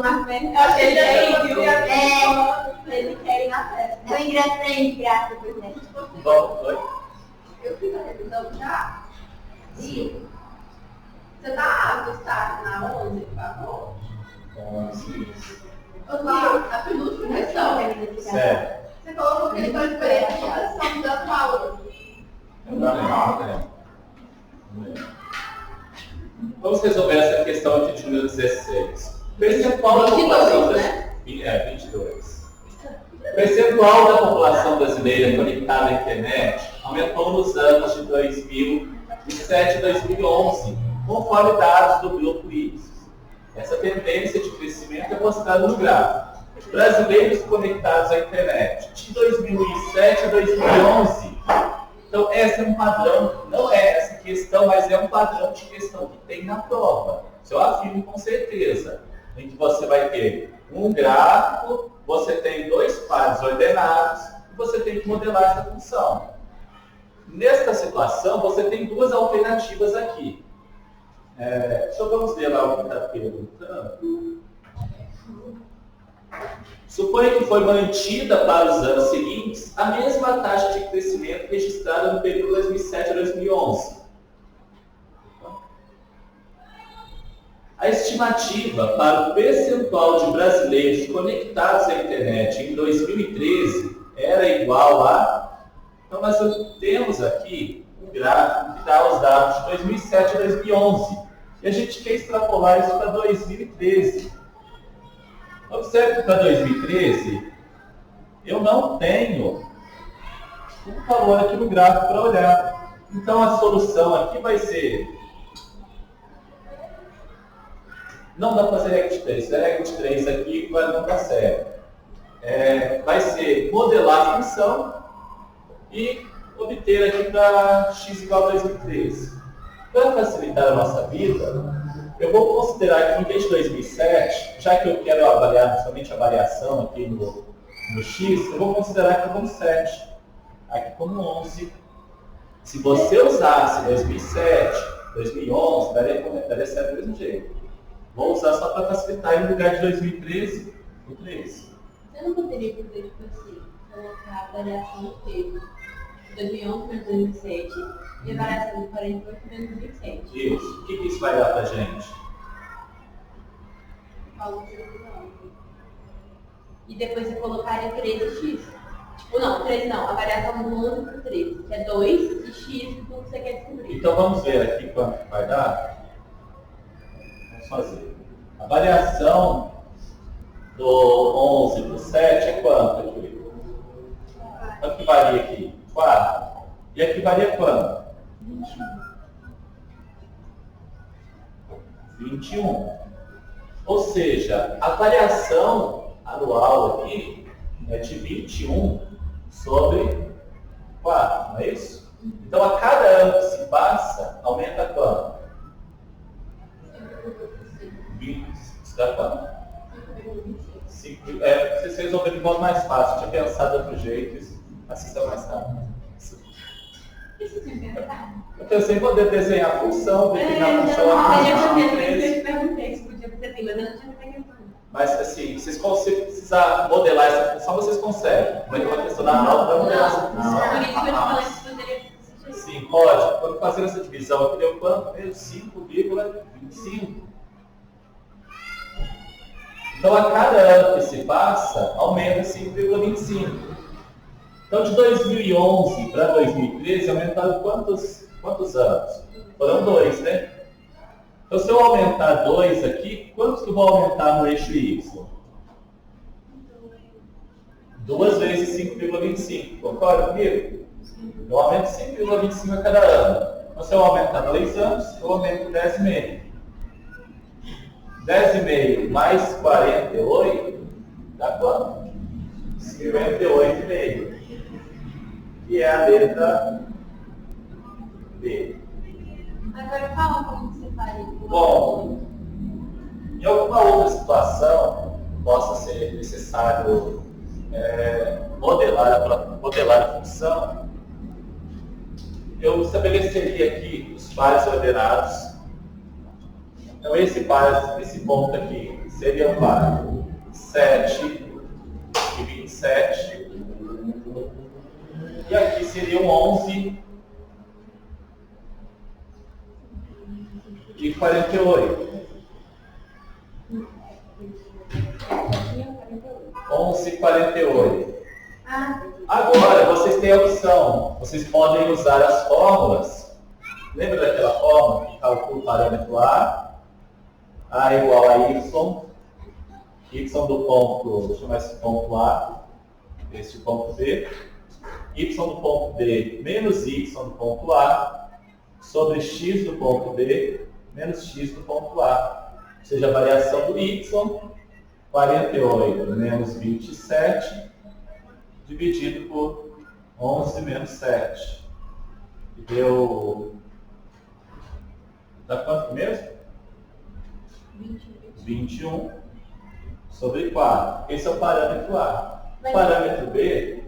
na frente. Eu achei que ele viu. Eles querem na festa. É um ingresso pra ele de graça depois, né? Bom, oi? Eu fiz a revisão já. E você tá no estágio na 11, por favor? 11. A penúltima lição. Certo. Você colocou que ele foi diferenciação da valor. Não dá nada, né? Vamos resolver essa questão aqui de número 16. Percentual da 22, população né? 22. O percentual da população brasileira conectada à internet aumentou nos anos de 2007 e 2011, conforme dados do grupo Ipsos. Essa tendência de crescimento é mostrada no gráfico. Brasileiros conectados à internet de 2007 a 2011. Então, esse é um padrão, não é essa questão, mas é um padrão de questão que tem na prova. Isso eu afirmo com certeza. Em que você vai ter um gráfico, você tem dois pares ordenados e você tem que modelar essa função. Nesta situação, você tem duas alternativas aqui. Só vamos ver lá o que está perguntando. Suponha que foi mantida para os anos seguintes a mesma taxa de crescimento registrada no período 2007 a 2011. A estimativa para o percentual de brasileiros conectados à internet em 2013 era igual a... Então, nós temos aqui um gráfico que dá os dados de 2007 a 2011. E a gente quer extrapolar isso para 2013. Observe que para 2013, eu não tenho um valor aqui no gráfico para olhar. Então, a solução aqui vai ser... Não dá para fazer regra de 3. Se regra de 3 aqui, não dá certo. Vai ser modelar a função e obter aqui para x igual a 2013. Para facilitar a nossa vida, eu vou considerar que em vez de 2007, já que eu quero avaliar somente a variação aqui no x, eu vou considerar aqui como 7, aqui como 11. Se você usasse 2007, 2011, daria certo do mesmo jeito. Vou usar só para facilitar em lugar de 2013, o 13. Você não poderia fazer, tipo assim, colocar a variação do peso de 2011 para 2007 e a variação de 48 para 2007? Isso. O que isso vai dar para a gente? E depois você colocaria 13x. Tipo, não, 13 não. A variação do 11 para o 13, que é 2 e x do que você quer descobrir. Então vamos ver aqui quanto vai dar. Vamos fazer. A variação do 11 para o 7 é quanto aqui? Quanto que varia aqui? 4. E aqui varia quanto? 21. Ou seja, a variação anual aqui é de 21 sobre 4, não é isso? Então, a cada ano que se passa, aumenta quanto? 20. Isso dá quanto? 5. Vocês resolveram de modo mais fácil. Eu tinha pensado de outro jeito, assim está mais rápido. Eu pensei em poder desenhar a função, definir a função aqui. Mas assim, se precisar modelar essa função, vocês conseguem. Mas é uma questão da prova para modelar essa função. Por isso que eu te falei que poderia. Sim, pode. Quando fazer essa divisão aqui, deu quanto? 5,25. Então, a cada ano que se passa, aumenta 5,25. Então, de 2011 para 2013, aumentaram quantos anos? Foram 2, né? Então, se eu aumentar 2 aqui, quantos que eu vou aumentar no eixo Y? 2 vezes 5,25. Concorda comigo? Eu aumento 5,25 a cada ano. Então, se eu aumentar 2 anos, eu aumento 10,5. 10,5 mais 48 dá quanto? 58,5. Que é a letra B. Agora fala como você faria. Bom, em alguma outra situação possa ser necessário modelar a função, eu estabeleceria aqui os pares ordenados. Então esse ponto aqui seriam 4, 7 e 27. E aqui seriam 11 e 48. 11 e 48. Agora, vocês têm a opção. Vocês podem usar as fórmulas. Lembra daquela fórmula que calcula o parâmetro A igual a Y do ponto, deixa eu chamar esse ponto A, esse ponto B, Y do ponto B menos Y do ponto A, sobre X do ponto B, menos X do ponto A. Ou seja, a variação do Y, 48 menos 27, dividido por 11 menos 7. E deu... Dá quanto mesmo? 21 sobre 4. Esse é o parâmetro A. O parâmetro B...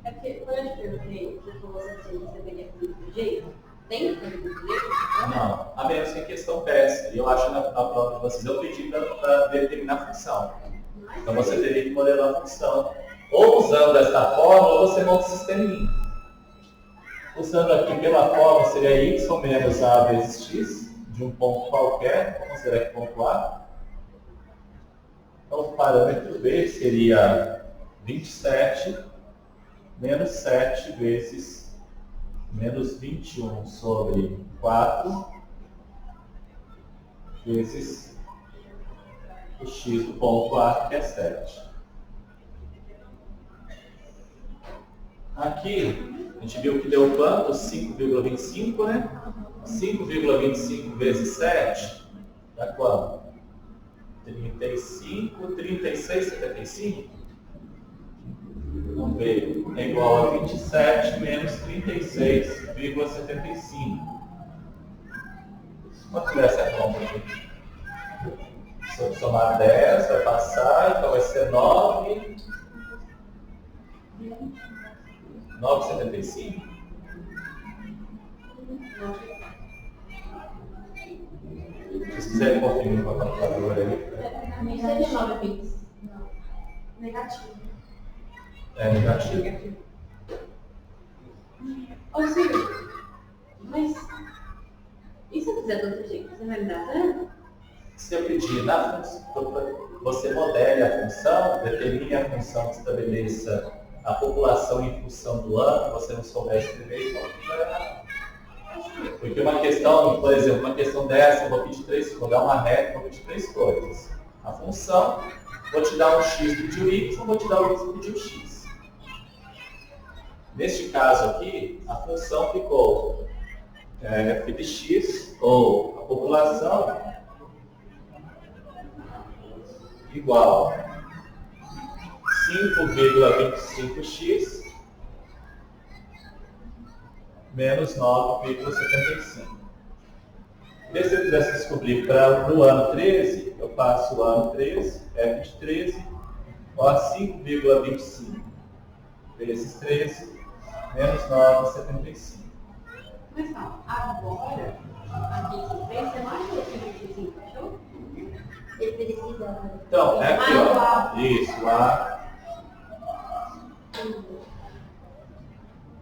É porque quando eu te perguntei, você falou assim, você teria feito do jeito? Tem que fazer do jeito? Não, a menos que a questão peça. E eu acho que na prova de vocês eu pedi para determinar a função. Então você teria que modelar a função. Ou usando esta fórmula, ou você monta o sisteminha. Usando aqui pela fórmula, seria y menos a vezes x, de um ponto qualquer, vamos considerar que ponto A. Então o parâmetro B seria 27 menos 7 vezes menos 21 sobre 4 vezes o x do ponto A, que é 7. Aqui, a gente viu que deu quanto? 5,25, né? 5,25 vezes 7 dá quanto? 35, 36, 75? Vamos ver. É igual a 27 menos 36,75. Quanto é essa conta aqui? Se eu somar 10, vai passar, então vai ser 9. 9,75? Se vocês quiserem conferir com a calculadora aí. Isso é de 9 bits. Não. Negativo. É negativo. Ô Silvio, mas e se eu fizer do outro jeito, você vai me dar zero? Se eu pedir na função, você modele a função, determine a função que estabeleça a população em função do ano, você não souber escrever, então vai errar. Porque uma questão, por exemplo, uma questão dessa, eu vou dar uma reta, vou pedir 3 coisas. A função, vou te dar um x, pedir o y, vou te dar o y, pedir o x. Neste caso aqui, a função ficou f de x, ou a população, igual 5,25x menos 9,75. Se eu quisesse descobrir para o ano 13, eu passo o ano 13, f de 13, igual a 5,25 vezes 13 menos 9,75. Mas calma, agora, aqui esse 3, você não achou que 25, achou? Ele precisa. Então, é aqui, ó. Isso, A.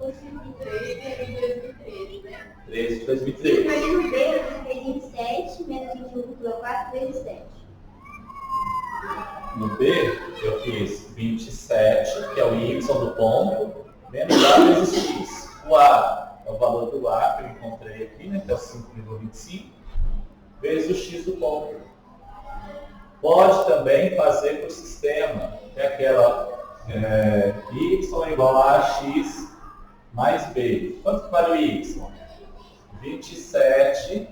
O 5,3 é de 2013, né? 13 de Sim, 2013. mas no B eu fez 27 menos 21,4 vezes 7. No B, eu fiz 27, que é o y do ponto, menos A vezes x. O A é o valor do A que eu encontrei aqui, né, que é o 5,25, vezes o x do ponto. Pode também fazer para o sistema, que é aquela y é igual a x mais b. Quanto que vale o y? 27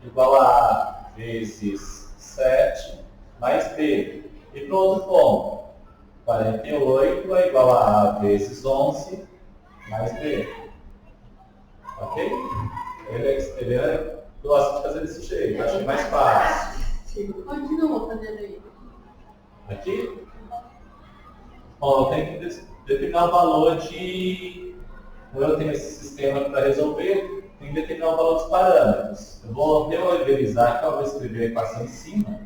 igual a A vezes 7 mais b. E para o outro ponto, 48 é igual a A vezes 11 mais b. Ok? Ele gosta de fazer desse jeito, acho que é mais fácil. Continua fazendo isso. Aqui? Ó, eu tenho que determinar o valor de... Eu tenho esse sistema para resolver, tem que determinar o valor dos parâmetros. Eu vou reorganizar aqui, eu vou escrever a equação em cima.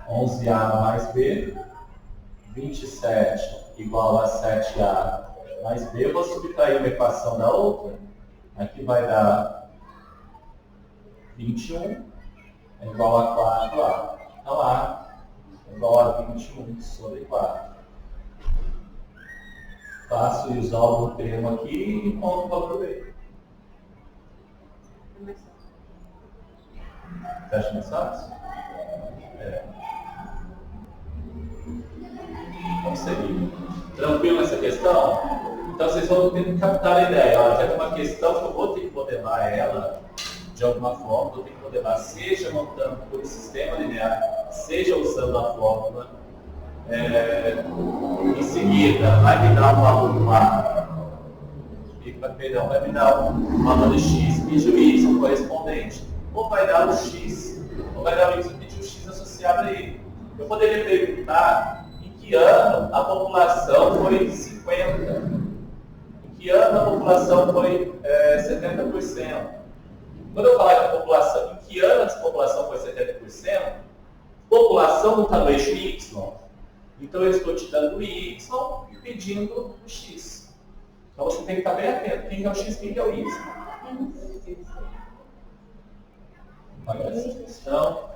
11A mais B, 27 igual a 7A mais B. Eu vou subtrair uma equação da outra. Aqui vai dar 21 é igual a 4A. Então A é igual a 21 sobre 4. Faço e isolo o termo aqui e encontro o valor B. Você acha mais fácil? É. Vamos seguir. Tranquilo nessa questão? Então vocês vão ter que captar a ideia. Olha, já tem uma questão que eu vou ter que modelar ela de alguma forma, vou ter que modelar, seja montando por sistema linear, seja usando a fórmula. Em seguida, vai me dar um valor A, perdão, vai me dar um valor x e o y correspondente. Ou vai dar o x, ou vai dar o y e o x associado a ele. Eu poderia perguntar em que ano a população foi 50%, em que ano a população foi 70%. Quando eu falar que a população, em que ano a população foi 70%, população não está no eixo y. Então eu estou te dando o y e pedindo o x. Então você tem que estar bem atento. Quem é o x, quem é o y. Olha essa questão.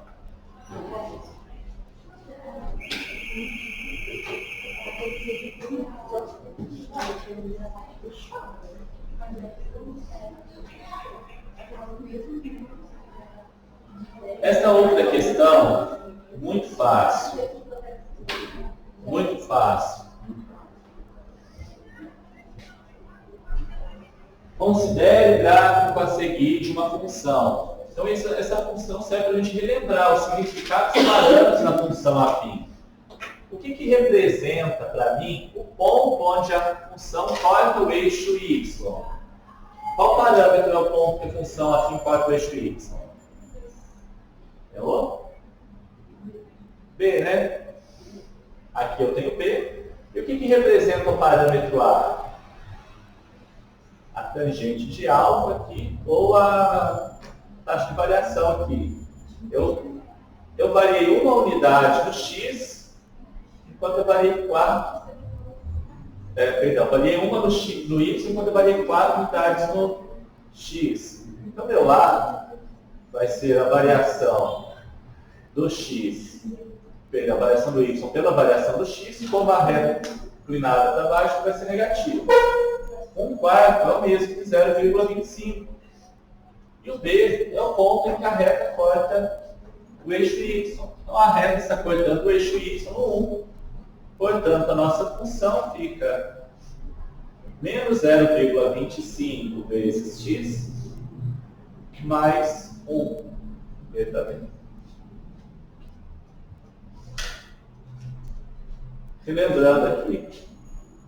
Esta outra questão, muito fácil. Muito fácil. Considere o gráfico a seguir de uma função. Então, essa função serve para a gente relembrar o significado dos parâmetros na função afim. O que representa para mim o ponto onde a função corta o eixo y? Qual parâmetro é o ponto que a função afim corta o eixo y? É o B, né? Aqui eu tenho B. E o que representa o parâmetro A? A tangente de alfa aqui, ou a taxa de variação aqui. Eu variei uma unidade no x, enquanto eu variei 4. Variei uma no y, enquanto eu variei 4 unidades no x. Então, meu A vai ser a variação do x, a variação do y pela variação do x, e como a reta inclinada para baixo vai ser negativa. 1/4 é o mesmo que 0,25. E o B é o ponto em que a reta corta o eixo y. Então a reta está cortando o eixo y no 1. Portanto, a nossa função fica menos 0,25 vezes x mais 1. B também. Relembrando aqui,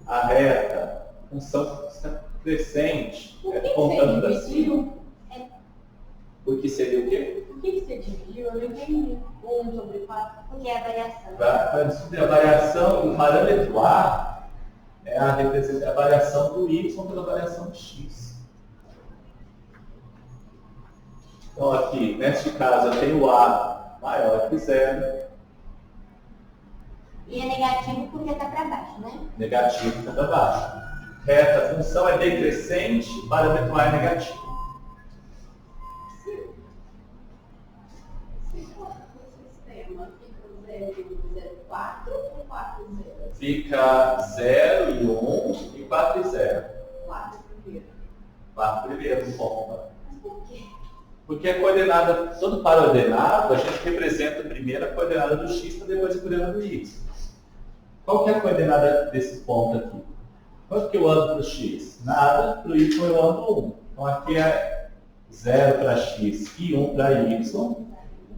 a reta, função crescente, contando para cima. O que seria o quê? Por que você dividiu? Eu não entendi. 1 sobre 4. Porque é a variação. Para descobrir a variação, o parâmetro A é a variação do y pela variação do x. Então aqui, neste caso, eu tenho A maior que 0. E é negativo porque está para baixo, né? Negativo está para baixo. Reta, a função é decrescente, o parâmetro A é negativo. Fica 0 e 1 e 4 e 0. 4 primeiro. 4 primeiro, no ponto. Mas por quê? Porque a coordenada, todo par ordenado, a gente representa primeiro a coordenada do x para depois a coordenada do y. Qual que é a coordenada desses pontos aqui? Quanto que eu ando para o x? Nada, para o y eu ando 1. Então aqui é 0 para x e 1 para y.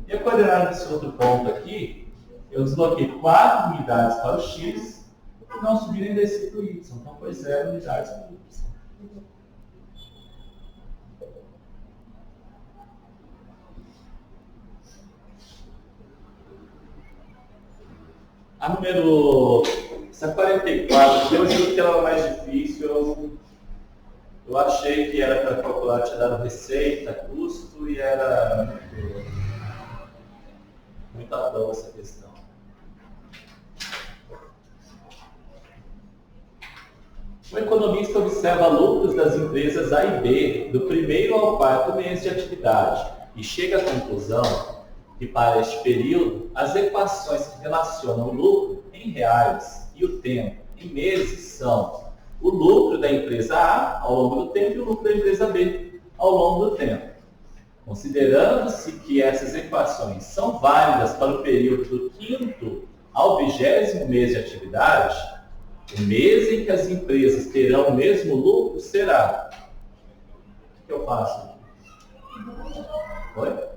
E a coordenada desse outro ponto aqui, eu desloquei 4 unidades para o x e não subi nem desci para o y. Então foi 0 unidades para o y. A número... Essa 44, eu juro que ela é mais difícil. Eu achei que era para calcular, tinha dado receita, custo e era... Muito à prova essa questão. O economista observa lucros das empresas A e B do primeiro ao quarto mês de atividade e chega à conclusão que para este período as equações que relacionam o lucro em reais e o tempo em meses são o lucro da empresa A ao longo do tempo e o lucro da empresa B ao longo do tempo. Considerando-se que essas equações são válidas para o período do 5º ao 20º mês de atividade, o mês em que as empresas terão o mesmo lucro será... O que eu faço? Oi?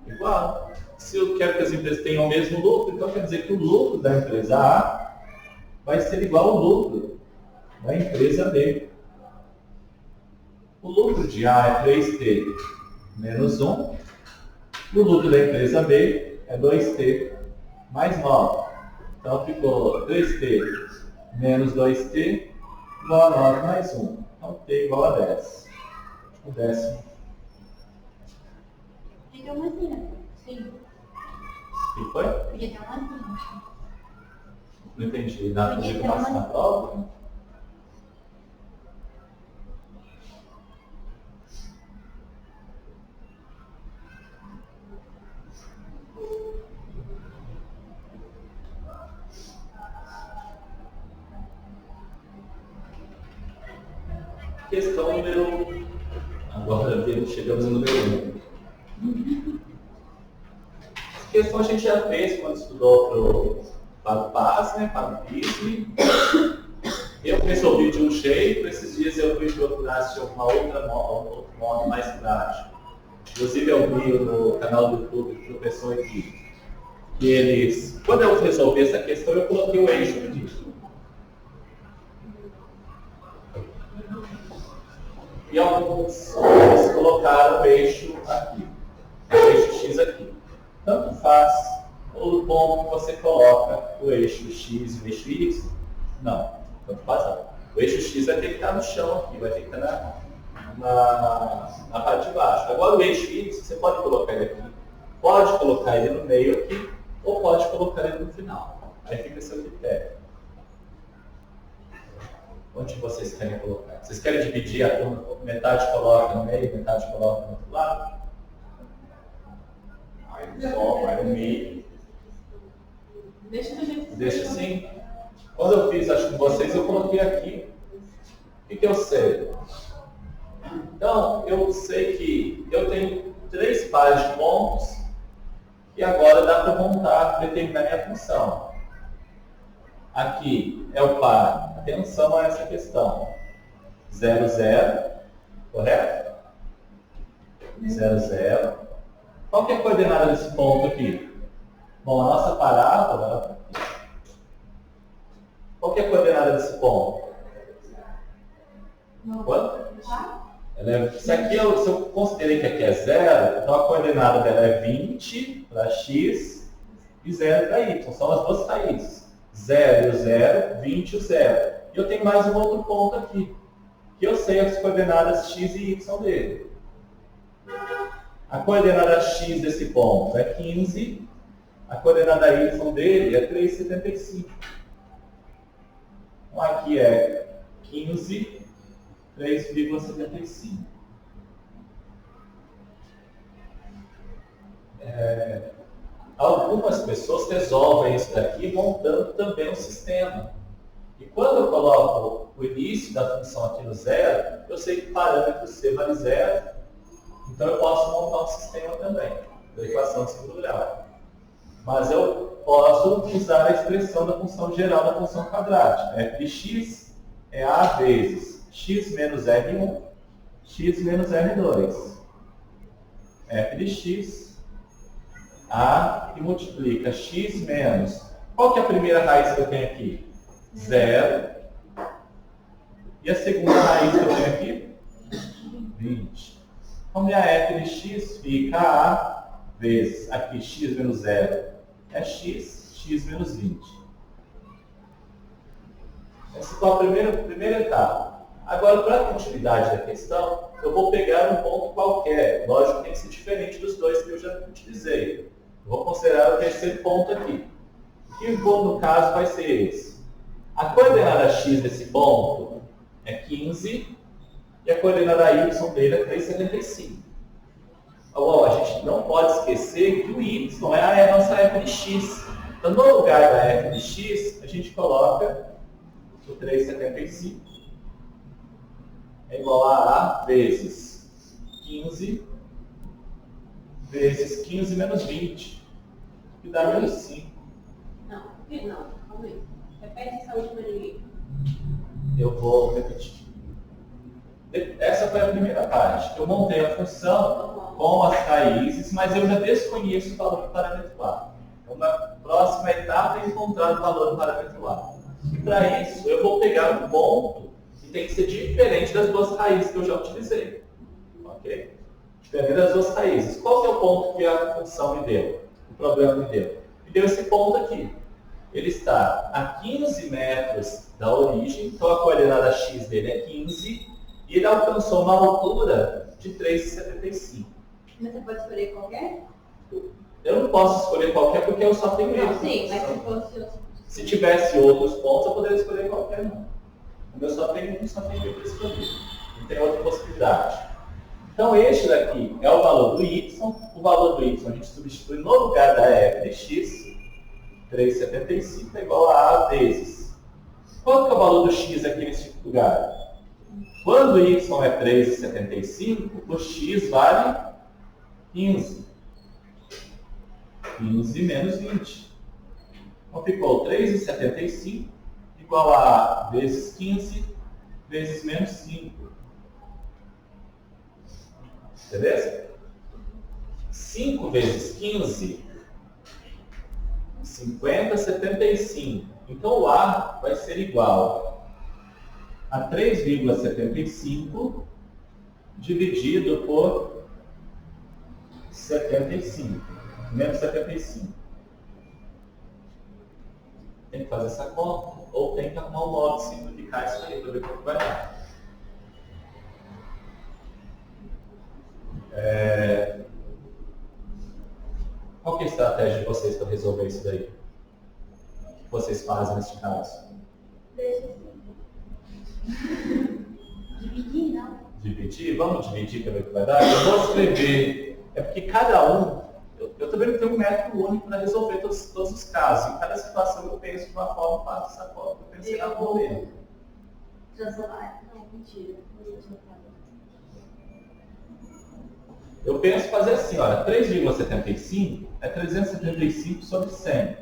Igual. Se eu quero que as empresas tenham o mesmo lucro, então quer dizer que o lucro da empresa A vai ser igual ao lucro da empresa B. O lucro de A é 3T menos 1. O lucro da empresa B é 2T mais 9. Então ficou 3T menos 2T igual a 9 mais 1. Então T igual a 10. O décimo. Podia ter uma assim, sim. O que foi? Podia ter uma assim. Não entendi. Nada Podia de ter passar uma- na prova? Questão número... Agora chegamos no número 1. Essa questão a gente já fez quando estudou para o PAS, né, para o PISM. Eu resolvi de um jeito, esses dias eu fui procurar se tinha outro modo mais prático. Inclusive eu vi no canal do YouTube do professor aqui, que eles, quando eu resolvi essa questão, eu coloquei o eixo disso. E alguns eles colocaram o eixo aqui, o eixo X aqui. Tanto faz o ponto que você coloca o eixo X e o eixo Y. Não, tanto faz não. O eixo X vai ter que estar no chão aqui, vai ter que estar na parte de baixo. Agora o eixo Y, você pode colocar ele aqui, pode colocar ele no meio aqui, ou pode colocar ele no final. Aí fica a seu critério. Onde vocês querem colocar? Vocês querem dividir a turma? Metade coloca no meio, metade coloca no outro lado? Aí só vai no meio. Deixa do jeito que Deixa você assim. Quando eu fiz, acho que com vocês, eu coloquei aqui. O que eu sei? Então, eu sei que eu tenho 3 pares de pontos e agora dá para montar, determinar minha função. Aqui é o par, atenção a essa questão. 0, 0, correto? 0, 0. Qual que é a coordenada desse ponto aqui? Bom, a nossa parábola... Qual que é a coordenada desse ponto? Quanto? Se aqui se eu considerei que aqui é 0, então a coordenada dela é 20 para x e 0 para y. São as duas raízes. 0 e o 0, 20 e o 0. E eu tenho mais um outro ponto aqui, que eu sei as coordenadas x e y dele. A coordenada x desse ponto é 15, a coordenada y dele é 3,75. Então aqui é 15, 3,75. Algumas pessoas resolvem isso daqui montando também um sistema. E quando eu coloco o início da função aqui no 0, eu sei que o parâmetro C vale 0, então eu posso montar um sistema também, da equação de segundo grau. Mas eu posso usar a expressão da função geral da função quadrática. f de x é a vezes x menos r1, x menos r2. f de x, a que multiplica x menos... Qual que é a primeira raiz que eu tenho aqui? 0. E a segunda raiz que eu tenho aqui? 20. Então, minha f de x fica a vezes, aqui x menos 0 é x menos 20. Essa foi a primeira etapa. Agora, para a continuidade da questão, eu vou pegar um ponto qualquer. Lógico que tem que ser diferente dos dois que eu já utilizei. Vou considerar o terceiro ponto aqui. Que no caso vai ser esse. A coordenada x desse ponto é 15 e a coordenada y dele é 3,75. Bom, a gente não pode esquecer que o y é a nossa f de x. Então, no lugar da f de x, a gente coloca o 3,75 é igual a vezes 15 vezes 15 menos 20, que dá menos 5. Não, calma aí. Repete essa última linha. Eu vou repetir. Essa foi a primeira parte. Eu montei a função com as raízes, mas eu já desconheço o valor do parâmetro A. Então, na próxima etapa, é encontrar o valor do parâmetro A. E para isso, eu vou pegar um ponto que tem que ser diferente das duas raízes que eu já utilizei. Ok? Diferente das duas raízes. Qual que é o ponto que a função me deu? O problema me deu? Me deu esse ponto aqui. Ele está a 15 metros da origem, então a coordenada x dele é 15, e ele alcançou uma altura de 3,75. Mas você pode escolher qualquer? Eu não posso escolher qualquer porque eu só tenho Não, esse. sim, mas se fosse... Se tivesse outros pontos, eu poderia escolher qualquer um. Como eu só tenho um, só tenho para escolher. Não tem outra possibilidade. Então, este daqui é o valor do y. O valor do y a gente substitui no lugar da f de x. 3,75 é igual a vezes. Qual que é o valor do x aqui nesse lugar? Quando o y é 3,75, o x vale 15. 15 menos 20. Então ficou 3,75 igual a vezes 15 vezes menos 5. Beleza? 5 vezes 15, 50, 75. Então o A vai ser igual a 3,75 dividido por 75. Menos 75. Tem que fazer essa conta, ou tem que arrumar um modo de simplificar isso aí para ver quanto vai dar. Qual que é a estratégia de vocês para resolver isso daí? O que vocês fazem nesse caso? Deixa assim. Dividir, não. Dividir? Vamos dividir para ver o que vai dar? Eu vou escrever. É porque cada um... Eu também não tenho um método único para resolver todos os casos. Em cada situação eu penso de uma forma, faço essa forma. Eu pensei na forma. Transformar. Não, mentira. Eu penso fazer assim, olha, 3,75 é 375 sobre 100.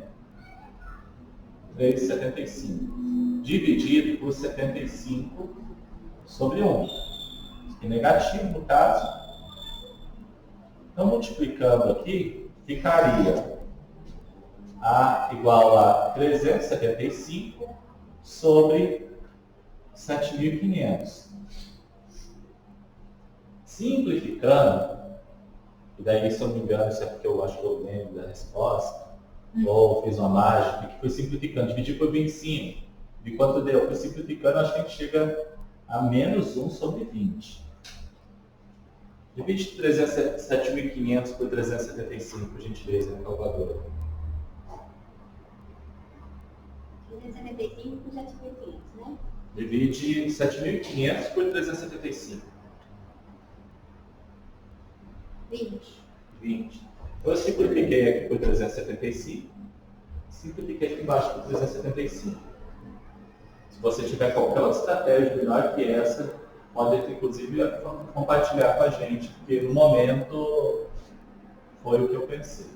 3,75 dividido por 75 sobre 1. É negativo no caso. Então, multiplicando aqui, ficaria A igual a 375 sobre 7.500. Simplificando, e daí, se eu não me engano, isso é porque eu acho que eu lembro da resposta, ou fiz uma mágica, que foi simplificando, dividir por 25. E quanto deu? Foi simplificando, acho que a gente chega a menos 1 sobre 20. Divide 7.500 por 375, por gentileza, na calculadora. 375 por 7.500, né? Divide 7.500 por 375. 20. Eu simplifiquei aqui por 375. Simplifiquei aqui embaixo por 375. Se você tiver qualquer outra estratégia melhor que essa, pode, inclusive, compartilhar com a gente, porque no momento foi o que eu pensei.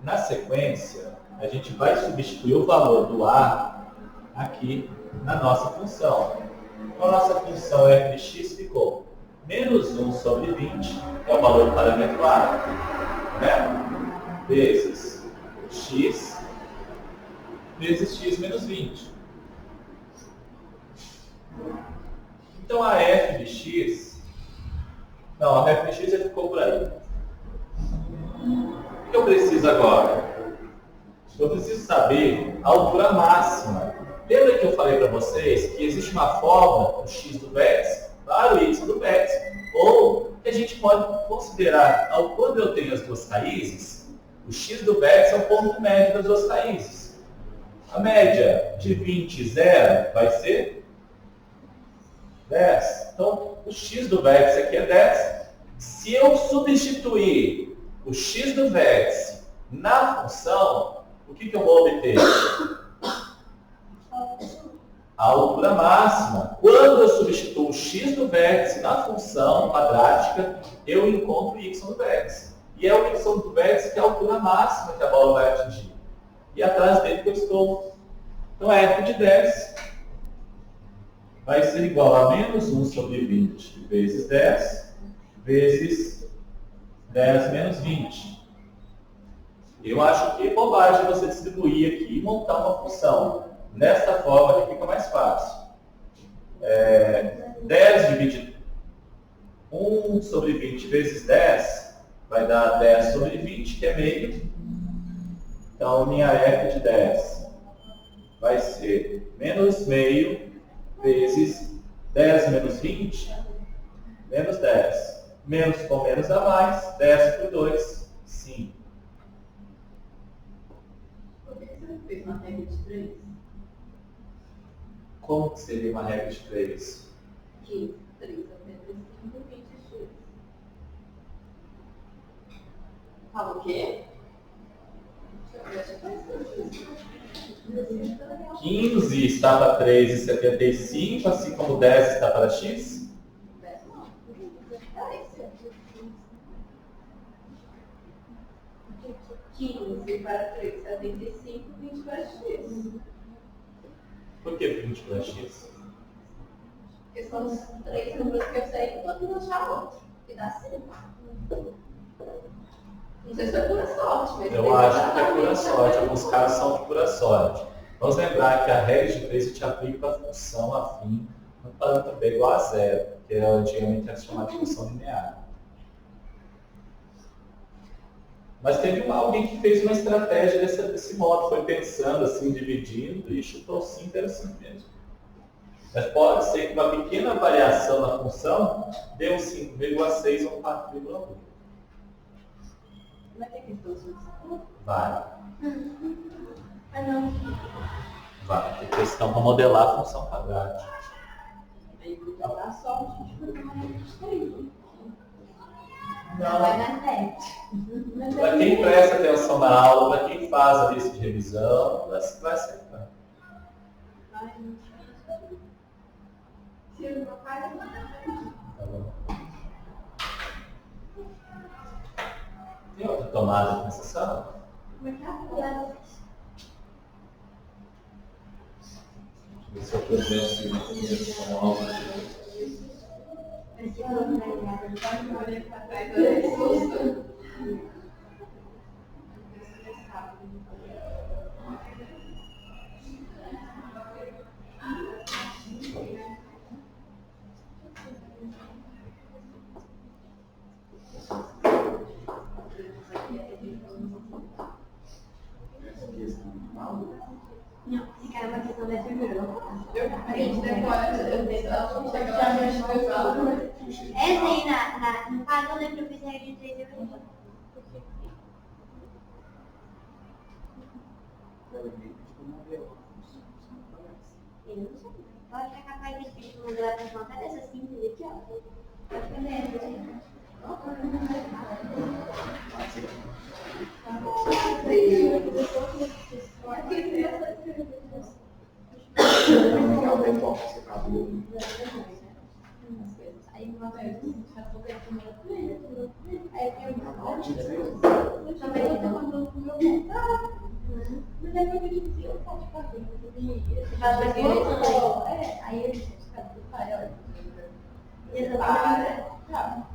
Na sequência, a gente vai substituir o valor do A aqui na nossa função. Então, a nossa função f de x ficou menos 1 sobre 20, que é o valor do parâmetro A, né? Vezes x menos 20. Então a f de x, não, a f de x já ficou por aí. O que eu preciso agora? Eu preciso saber a altura máxima. Lembra que eu falei para vocês que existe uma fórmula do x do vértice para o y do vértice, ou E a gente pode considerar, quando eu tenho as duas raízes, o x do vértice é o ponto médio das duas raízes. A média de 20 e 0 vai ser 10. Então, o x do vértice aqui é 10. Se eu substituir o x do vértice na função, o que eu vou obter? A altura máxima. Quando eu substituo o x do vértice na função quadrática, eu encontro o y do vértice. E é o y do vértice que é a altura máxima que a bola vai atingir. E atrás dele que eu estou. Então, f de 10 vai ser igual a menos 1 sobre 20 vezes 10 vezes 10 menos 20. Eu acho que é bobagem você distribuir aqui e montar uma função. Desta forma aqui fica mais fácil. 10 dividido 1 sobre 20 vezes 10 vai dar 10 sobre 20, que é meio. Então, minha f de 10 vai ser menos meio vezes 10 menos 20, menos 10. Menos com menos dá mais, 10 por 2, 5. Por que você não fez uma regra de 3? Como que seria uma regra de 3? 15, 3 vezes 5, 20x. Fala o quê? 15 está para 3,75, assim como 10 está para x? 15 para 3, 75, 20 para x. Por que 20 para x? Porque são os 3 números que eu sei que eu vou achar outro. E dá 5. Não sei se é pura sorte, mas... Eu acho que é pura sorte. Alguns casos são de pura sorte. Vamos lembrar que a regra de 3 a gente aplica para a função afim no parâmetro b igual a 0, que antigamente era chamada de função linear. Mas teve alguém que fez uma estratégia desse modo, foi pensando assim, dividindo e chutou 5, era assim mesmo. Mas pode ser que uma pequena variação na função dê um 5,6 ou um 4,1. Vai ter questão social? Vai. Ah, não. Vai. Tem questão para modelar a função quadrática. Aí podia dar sorte de fazer uma regra de 3. Não vai dar certo. Para quem presta atenção na aula, para quem faz a lista de revisão, vai acertar. Se eu não faz, não. Tá bom. Tem outra tomada nessa sala? Como é que é? Deixa eu ver se eu apresento com algo. Esse é o Eu olhei para trás, eu olhei susto. Não, se cai uma questão da figura. A gente decora, eu chego lá no meu Essa aí no caso eu lembro que eu fiz regra de 3 eu lembro. Eu não sei. Pode ser capaz de explicar uma modelar para contar dessa simples aqui, ó. Pode fazer essa. Aí uma vez, já tô ganhando primeiro. Aí eu também eu mandou pro meu contato. Mas é porque eu disse, eu posso fazer. Aí eu disse, cara, tu pai, olha. E eu tá.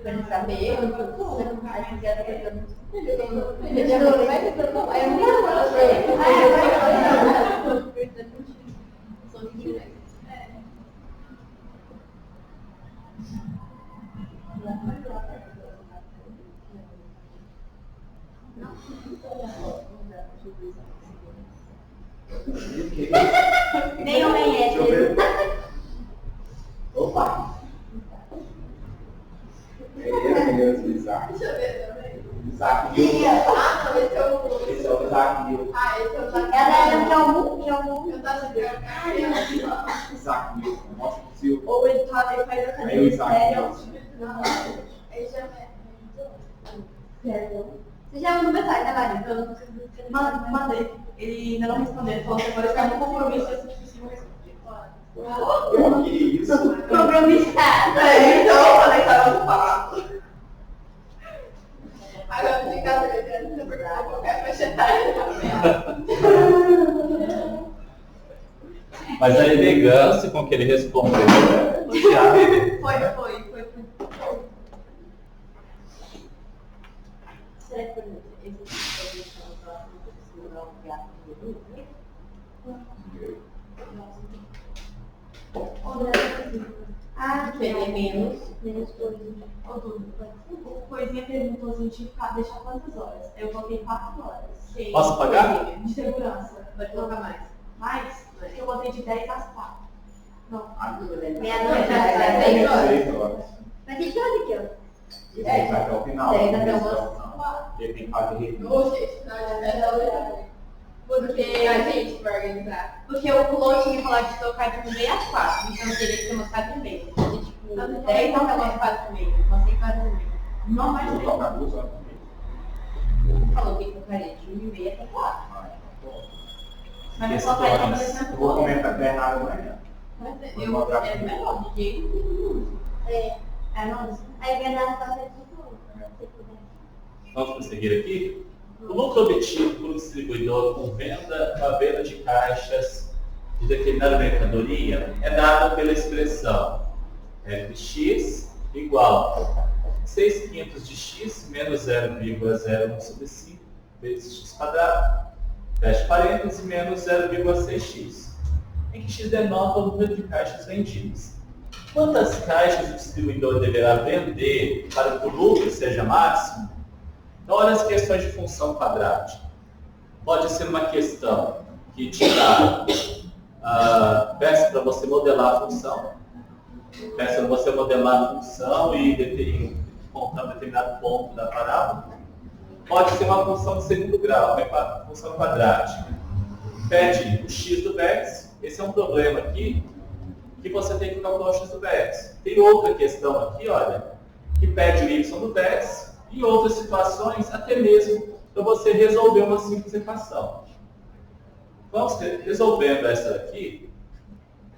Para saber, Nem homem Deixa eu hétero. ver. Opa! Beleza, Isaac. Deixa eu ver também. Isaac Newton. Ah, não, esse é o... Esse é o Isaac Newton. Ah, esse é o da... Ela lembra que é o mundo, que é o mundo. Eu tava vendo. Isaac Newton. Mostra pro Silvio. Ou ele faz a Aí o academia Isaac séria. Newton. Não, aí já é. Você já mandou mensagem, né, Maria? Eu não consigo. Mandei. Ele ainda não respondeu. Ele falou que agora está no compromisso e assim possível responder. Que isso? Compromissado. Então eu falei que estava ocupado. Agora eu fico casa querendo saber qualquer faixa etária. Mas a elegância com que ele respondeu é elogiável. Foi. Será que existe Ah, Ele é menos. menos coisa. Ô, Dudu, o coisinha perguntou se a gente deixar quantas horas? Eu botei 4 horas. Sim. Posso pagar? De segurança. Vai colocar mais. Mais? Eu botei de 10 às 4. Não. Meia-noite, É, 10 horas. 6 horas. Mas que horas que eu? Vai até o final. 10 até o Ele tem que fazer review. Ô, gente, não, é porque a gente vai organizar. Porque o Clô tinha falado de tocar de 1h30 às 4. Então teria que ter umas 4h30. De tipo, 10 até umas 4h30. Umas 6 4h30. Não mais Vou de tocar 2 horas também. Falou que tocaria de 1h30 até 4. Mas eu Esse colocaria torna- pra fazer Eu vou comentar até errado amanhã. é melhor, de jeito É, não. Aí ganhar na casa de novo, se puder. Vamos prosseguir aqui. O lucro obtido por um distribuidor com venda de caixas de determinada mercadoria é dado pela expressão Fx igual 6/5 de x menos 0,01 sobre 5 vezes x quadrado, fecha parênteses, menos 0,6x, em que x denota o número de caixas vendidas. Quantas caixas o distribuidor deverá vender para que o lucro seja máximo? Então, olha as questões de função quadrática. Pode ser uma questão que te dá, peça para você modelar a função, peça para você modelar a função e encontrar um determinado ponto da parábola. Pode ser uma função de segundo grau, uma função quadrática. Pede o x do vértice. Esse é um problema aqui, que você tem que calcular o x do vértice. Tem outra questão aqui, olha, que pede o y do vértice, e outras situações, até mesmo para você resolver uma simples equação. Vamos resolvendo essa daqui,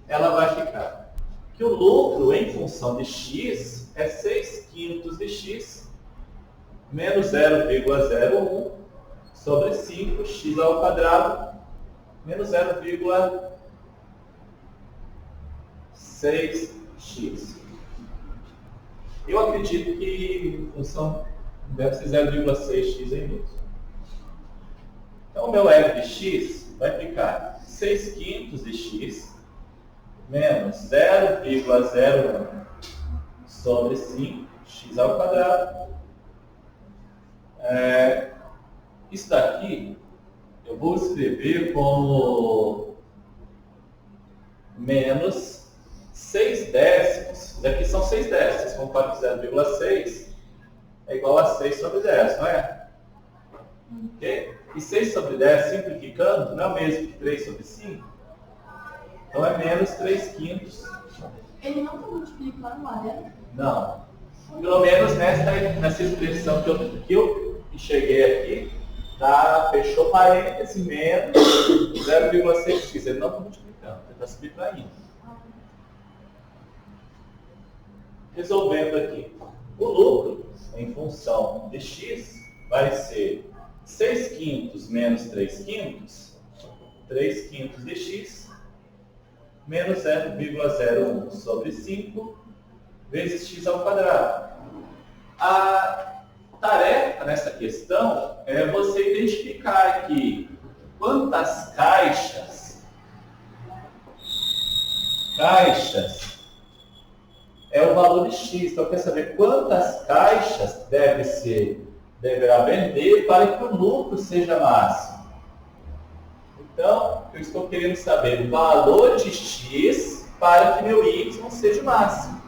ela vai ficar que o lucro em função de x é 6/5 de x menos 0,01 sobre 5x ao quadrado menos 0,6x. Eu acredito que a função deve ser 0,6x em mesmo. Então o meu f de x vai ficar 6/5 de x menos 0,01 sobre 5x ao quadrado. Isso daqui eu vou escrever como menos 6 décimos. Daqui são 6 décimos, conforme 0,6 é igual a 6 sobre 10, não é? Ok? E 6 sobre 10, simplificando, não é o mesmo que 3 sobre 5? Então é menos 3/5. Ele não está multiplicando lá, né? Não. Pelo menos nessa expressão que eu enxerguei aqui, tá, fechou parênteses, menos 0,6x. Ele não está multiplicando, ele está subtraindo. Resolvendo aqui. O lucro em função de x vai ser 6/5 menos 3/5, 3/5 de x, menos 0,01 sobre 5, vezes x ao quadrado. A tarefa nessa questão é você identificar aqui quantas caixas é o valor de x. Então, quer saber quantas caixas deverá vender para que o lucro seja máximo. Então, eu estou querendo saber o valor de x para que meu y seja o máximo.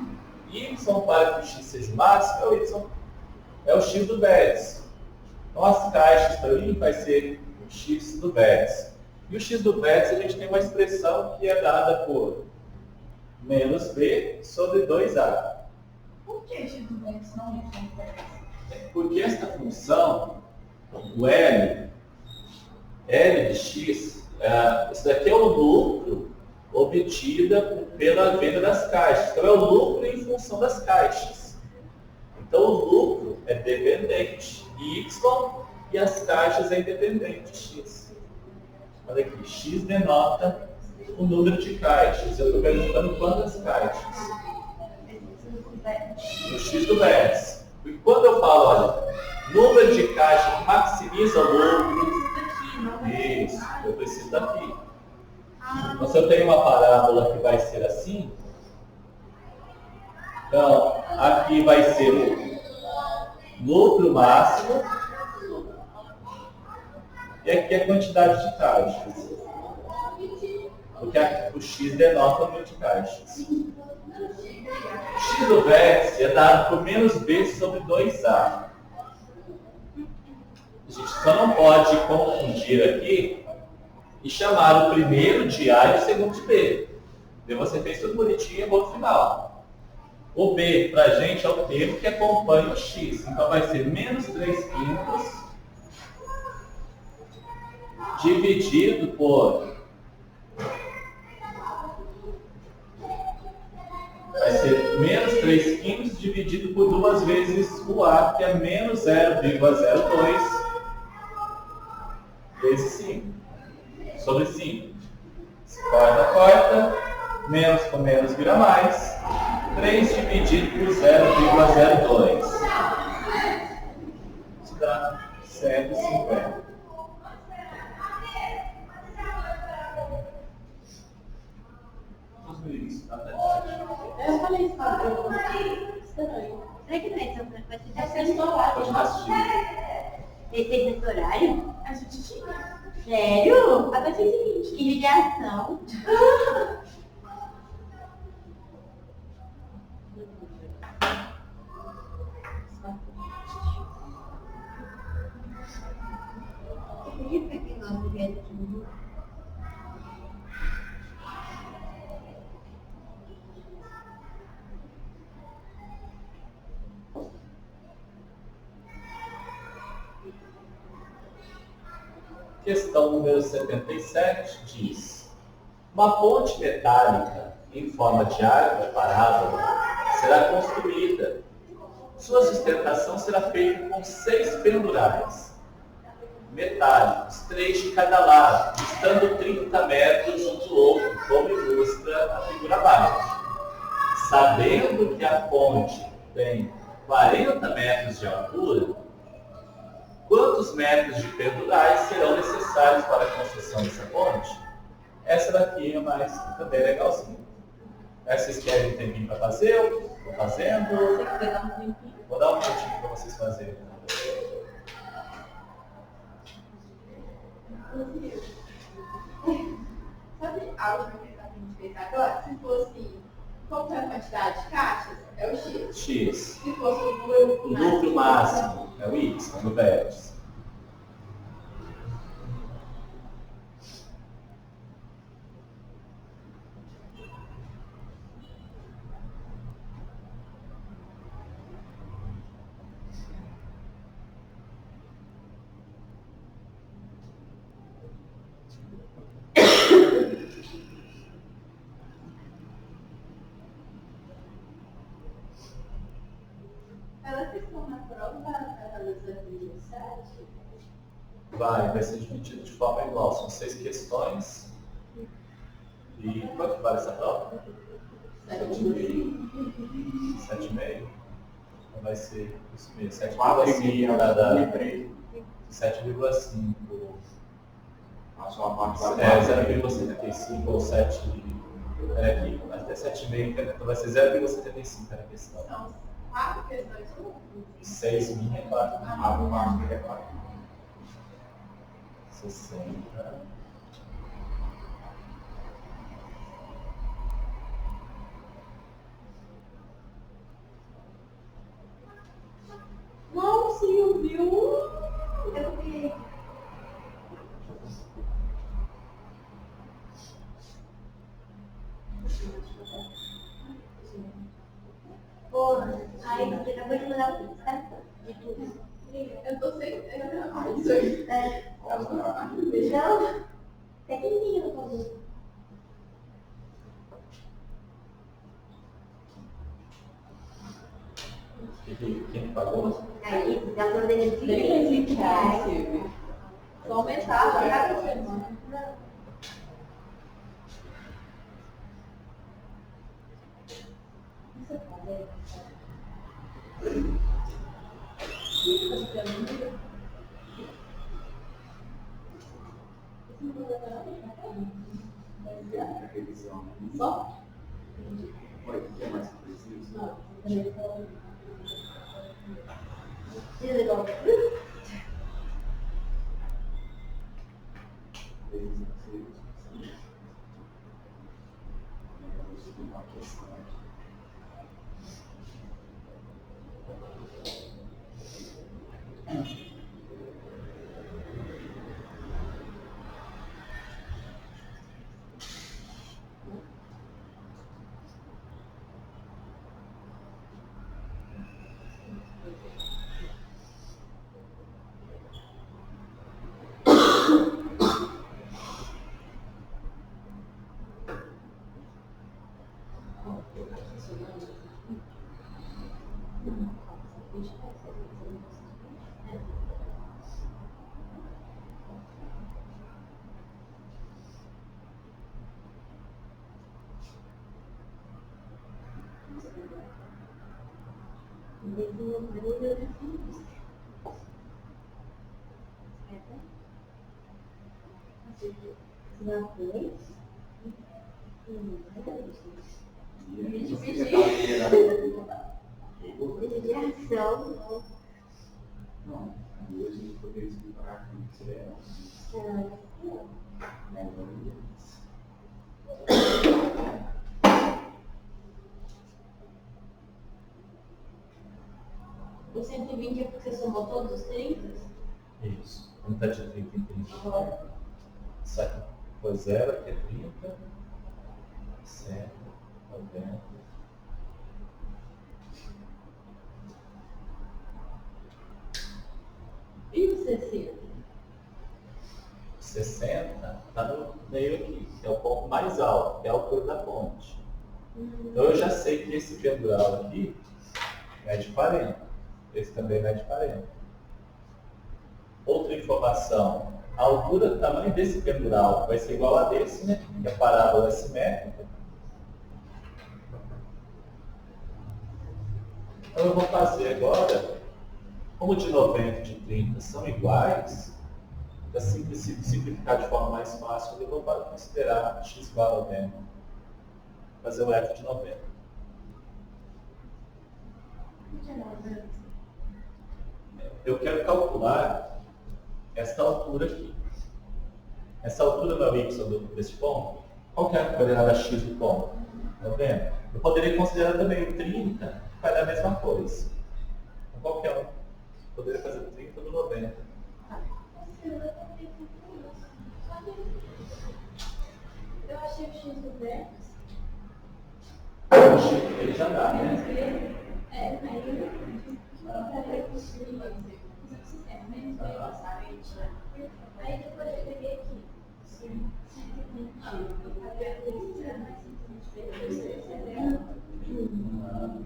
Y para que o x seja o máximo, meu y é o x do vértice. Então as caixas para mim vai ser o x do vértice. E o x do vértice a gente tem uma expressão que é dada por menos b sobre 2a. Por que x do vértice não é x do vértice? Porque esta função, o L de x, isso daqui é o lucro obtido pela venda das caixas. Então é o lucro em função das caixas. Então o lucro é dependente de y e as caixas é independente de x. Olha aqui, x denota o número de caixas. Eu estou perguntando quantas caixas. O x do vértice. E quando eu falo, olha, número de caixas que maximiza o lucro, isso, eu preciso daqui. Então, se eu tenho uma parábola que vai ser assim, então, aqui vai ser o lucro máximo, e aqui a quantidade de caixas. Porque o x denota o número de caixas. O x do vértice é dado por menos b sobre 2a. A gente só não pode confundir aqui e chamar o primeiro de A e o segundo de B. E você fez tudo bonitinho e errou no final. O B, para a gente, é o termo que acompanha o x. Então vai ser menos 3 quintos dividido por... Vai ser menos 3 quintos dividido por 2 vezes o A, que é menos 0,02 vezes 5. Sobre 5. Corta, menos com menos vira mais. 3 dividido por 0,02. Isso dá 150. Eu falei isso, estranho. Será que não é tão vai ter É sexto horário. Pode assistir. Tem nesse horário? A gente tinha. Sério? Até 6h20. Que judiação. Questão número 77 diz: uma ponte metálica em forma de arco ou parábola será construída. Sua sustentação será feita com 6 pendurais metálicos, 3 de cada lado, distando 30 metros um do outro, como ilustra a figura abaixo. Sabendo que a ponte tem 40 metros de altura, quantos metros de pendurais serão necessários para a construção dessa ponte? Essa daqui é mais também legalzinha. Vocês querem um tempinho para fazer? Estou fazendo. Vou dar um minutinho para vocês fazerem. Sabe algo que a gente fez agora? Se fosse, qual que é a quantidade de caixas? É o x. X. Se fosse O lucro máximo é o y, no vértice. Ela questão na prova da letra 17. Vai ser dividido de forma igual. São 6 questões. E quanto vale essa prova? 7,5. 7,5? Então vai ser isso mesmo. 7,5 cada 7,5. A sua parte vai 0,75 ou 7. Pera aqui, até 7,5, então vai ser 0,75 cada questão. São 4 questões. 6 minha é 4. A parte é 4. 60. facinho, viu? Eu vi. Porra, aí você acabou de mandar o certo? De tudo. Eu tô sem. É. Então, pequenininho no conjunto. Quem pagou? Aí, dá pra ver de R$13, Silvio. Só aumentava a cada semana. Revisão. Só? Olha, o que é mais preciso? Desligou. Desviação. Não, hoje eu poderia explicar que é. O 120 é porque você somou todos os 30? Isso. Um tá de 30 em 30. Isso aqui foi 0, aqui é 30. 100, 90. E o 60? 60 está no meio aqui, que é o ponto mais alto, que é a altura da ponte. Então eu já sei que esse pendural aqui mede 40. Esse também mede 40. Outra informação, a altura do tamanho desse pendural vai ser igual a desse, né? Que é a parábola simétrica. Então eu vou fazer agora, como de 90 e de 30 são iguais, para simplificar de forma mais fácil, eu vou considerar x igual a 90. Fazer o f de 90. Eu quero calcular esta altura aqui. Essa altura não é o y desse ponto? Qual que é a coordenada x do ponto? 90. Eu poderia considerar também o 30, que vai dar a mesma coisa. Então, qualquer um. Eu poderia fazer o 30 do 90. Eu achei o X do verso. Ele já dá, né? Aí depois eu peguei aqui.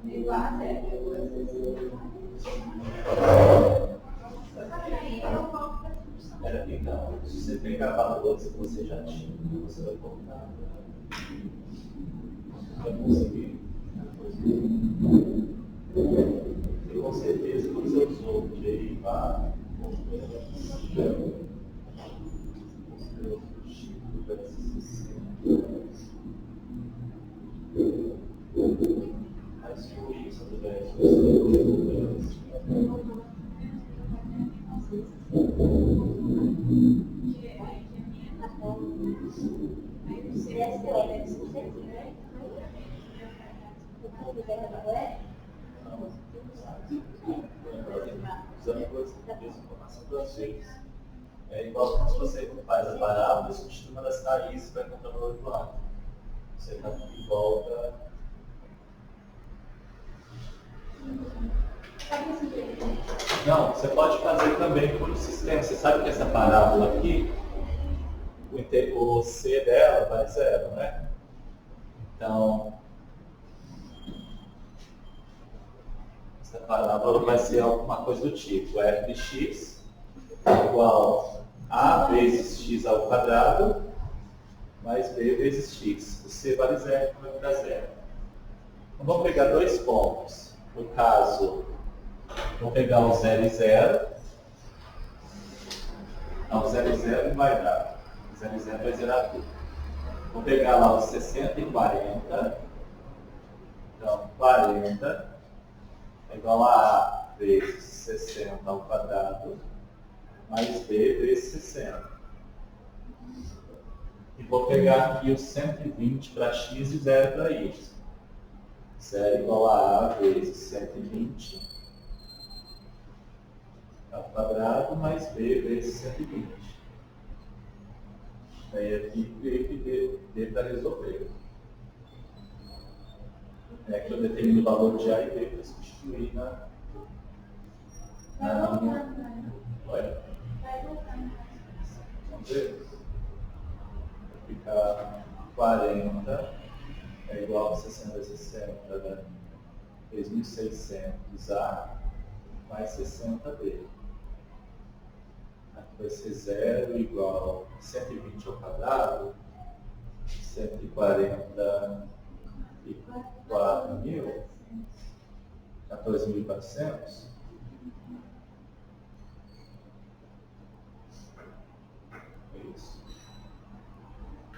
Igual a Então, se você tem gravado outros que você já tinha, você vai voltar. Vai conseguir. E com certeza, quando você usou o derivado, mas o y do verso usando duas informações duas vezes. É igual quando você faz a parábola, substitui uma das raízes para encontrar o valor do lado. Você está de volta. Não, você pode fazer também por um sistema. Você sabe que essa parábola aqui, o C dela vai 0, né? Então, essa parábola vai ser alguma coisa do tipo f de x igual a vezes x ao quadrado mais b vezes x. O c vale 0, então vai dar 0. Então, vamos pegar dois pontos. No caso, vou pegar o 0 e 0. Não, 0 e 0 não vai dar. 0 e 0 vai zerar tudo. Vou pegar lá os 60 e 40. Então, 40 é igual a A vezes 60 ao quadrado, mais B vezes 60. E vou pegar aqui os 120 para x e 0 para y. 0 igual a A vezes 120 ao quadrado, mais B vezes 120. Aí aqui D para resolver. É que eu determino o valor de A e B para substituir na linha. Olha. Vamos ver? Vai ficar 40 é igual a 60 vezes 60, né? 3.600A mais 60B. Aqui vai ser 0 igual a 120 ao quadrado, 144.000, 14.400. É isso.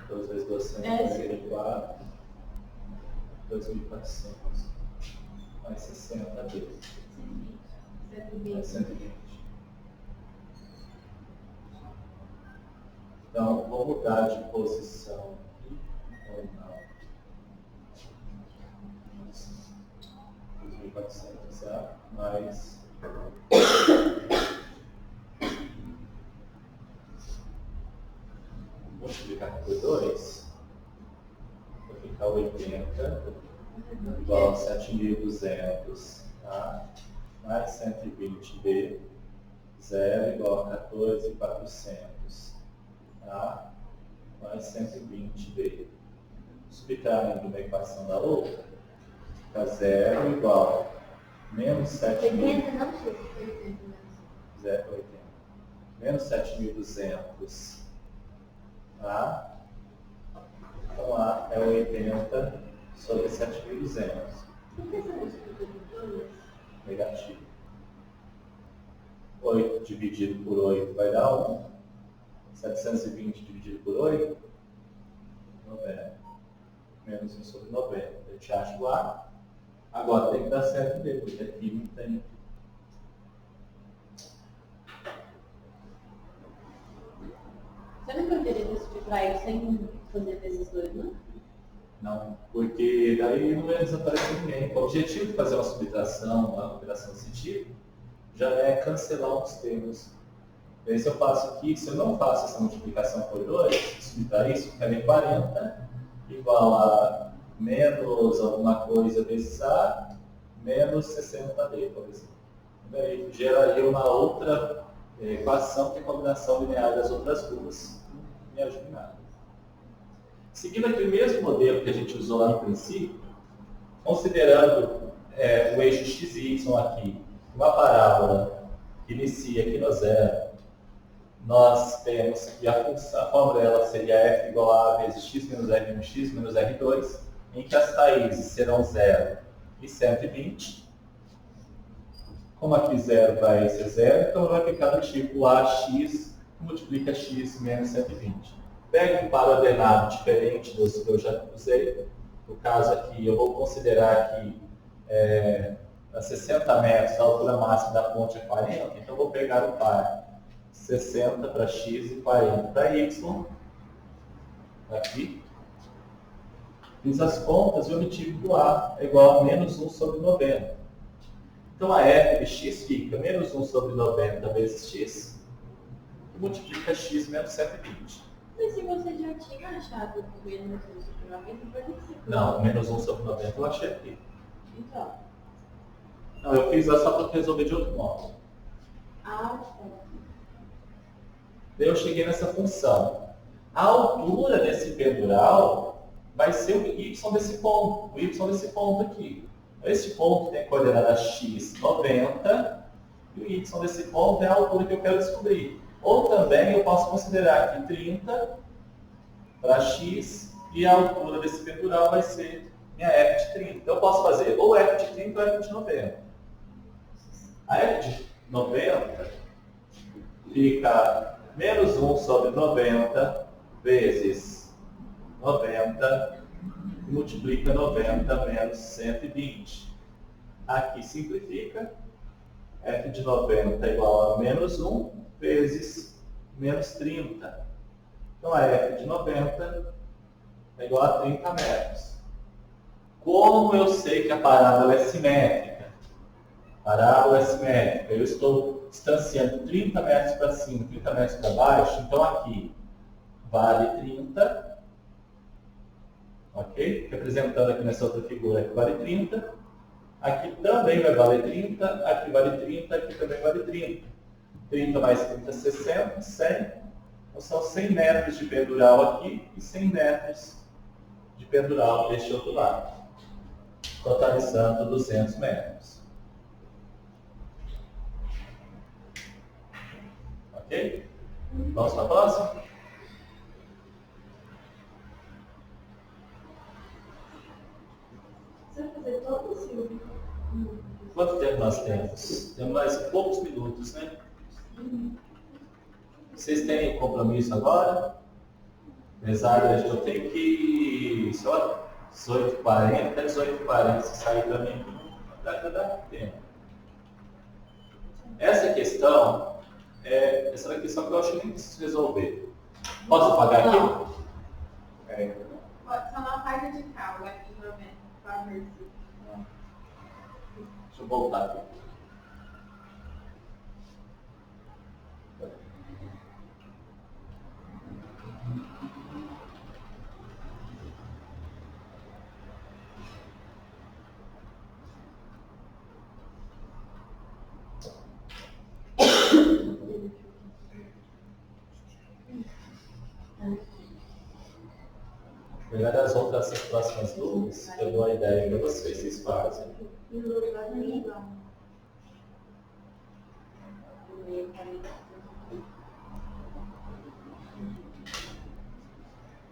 2 vezes 244, 2.400. Mais 60 vezes. Mais 120. Então, vou mudar de posição aqui. Ou não. 2.400, mais... multiplicar por 2, vai ficar 80, igual a 7.200, tá? Mais 120B, 0 igual a 14.400, tá? Mais 120B. Multiplicar uma equação da outra, fica 0 igual a menos 7.000. 80, não sei se foi 80. 0,80. Menos 7.200. Tá? Então A é 80 sobre 7.200. Negativo. 8 dividido por 8 vai dar 1. 720 dividido por 8, 90. Menos 1 sobre 90. A gente acha o A. Agora tem que dar certo B, porque aqui não tem. Você não poderia multiplicar isso sem fazer vezes 2, não? Não, porque daí não vai desaparecer ninguém. O objetivo de fazer uma subtração, uma operação desse tipo, já é cancelar os termos. Daí se eu faço aqui, se eu não faço essa multiplicação por 2, subtrair isso, ficaria 40 igual a menos alguma coisa vezes A, menos 60B, por exemplo. Daí geraria uma outra equação que é a combinação linear das outras duas. Não me ajuda em nada. Seguindo aquele mesmo modelo que a gente usou lá no princípio, considerando o eixo x e y aqui, uma parábola que inicia aqui no 0, nós temos que a fórmula dela seria f igual a vezes x menos r menos x menos r2, em que as raízes serão 0 e 120. Como aqui 0 vai ser 0, então vai ficar do tipo ax multiplica x menos 120. Pegue um par ordenado diferente dos que eu já usei. No caso aqui, eu vou considerar que a 60 metros a altura máxima da ponte é 40, então eu vou pegar o par 60 para x e 40 para y. Aqui. Fiz as contas e obtive que o A é igual a menos 1 sobre 90. Então a f de x fica menos 1 sobre 90 vezes x, que multiplica x menos 120. Mas se você já tinha achado o menos 1 sobre 90, por que você... Não, menos 1 sobre 90 eu achei aqui. Então. Não, eu fiz lá só para resolver de outro modo. Ah, tá. Daí eu cheguei nessa função. A altura desse pedural vai ser o y desse ponto. O y desse ponto aqui. Esse ponto tem coordenada x 90 e o y desse ponto é a altura que eu quero descobrir. Ou também eu posso considerar aqui 30 para x e a altura desse pedural vai ser minha f de 30. Então eu posso fazer ou f de 30 ou f de 90. A f de 90 fica menos 1 sobre 90 vezes 90 e multiplica 90 menos 120. Aqui simplifica. F de 90 é igual a menos 1 vezes menos 30. Então a F de 90 é igual a 30 metros. Como eu sei que a parábola é simétrica? Parábola é simétrica. Eu estou distanciando 30 metros para cima, 30 metros para baixo. Então aqui vale 30. Ok? Representando aqui nessa outra figura que vale 30. Aqui também vai valer 30. Aqui vale 30. Aqui também vale 30. 30 mais 30, 60, 100. Então são 100 metros de pedural aqui e 100 metros de pedural deste outro lado. Totalizando 200 metros. Ok? Vamos para a próxima? Você vai fazer todo o Silvio? Quanto tempo nós temos? Temos mais poucos minutos, né? Vocês têm compromisso agora? Mesário, eu tenho que... Só 18h40, até 18h40, se sair para mim, não dá tempo. Essa questão, essa questão que eu acho que nem preciso resolver. Posso apagar aqui? Pode só na parte de cá, o F de 90, por favor. Deixa eu voltar aqui. Pegar as outras próximas dúvidas, eu dou a ideia para vocês fazem.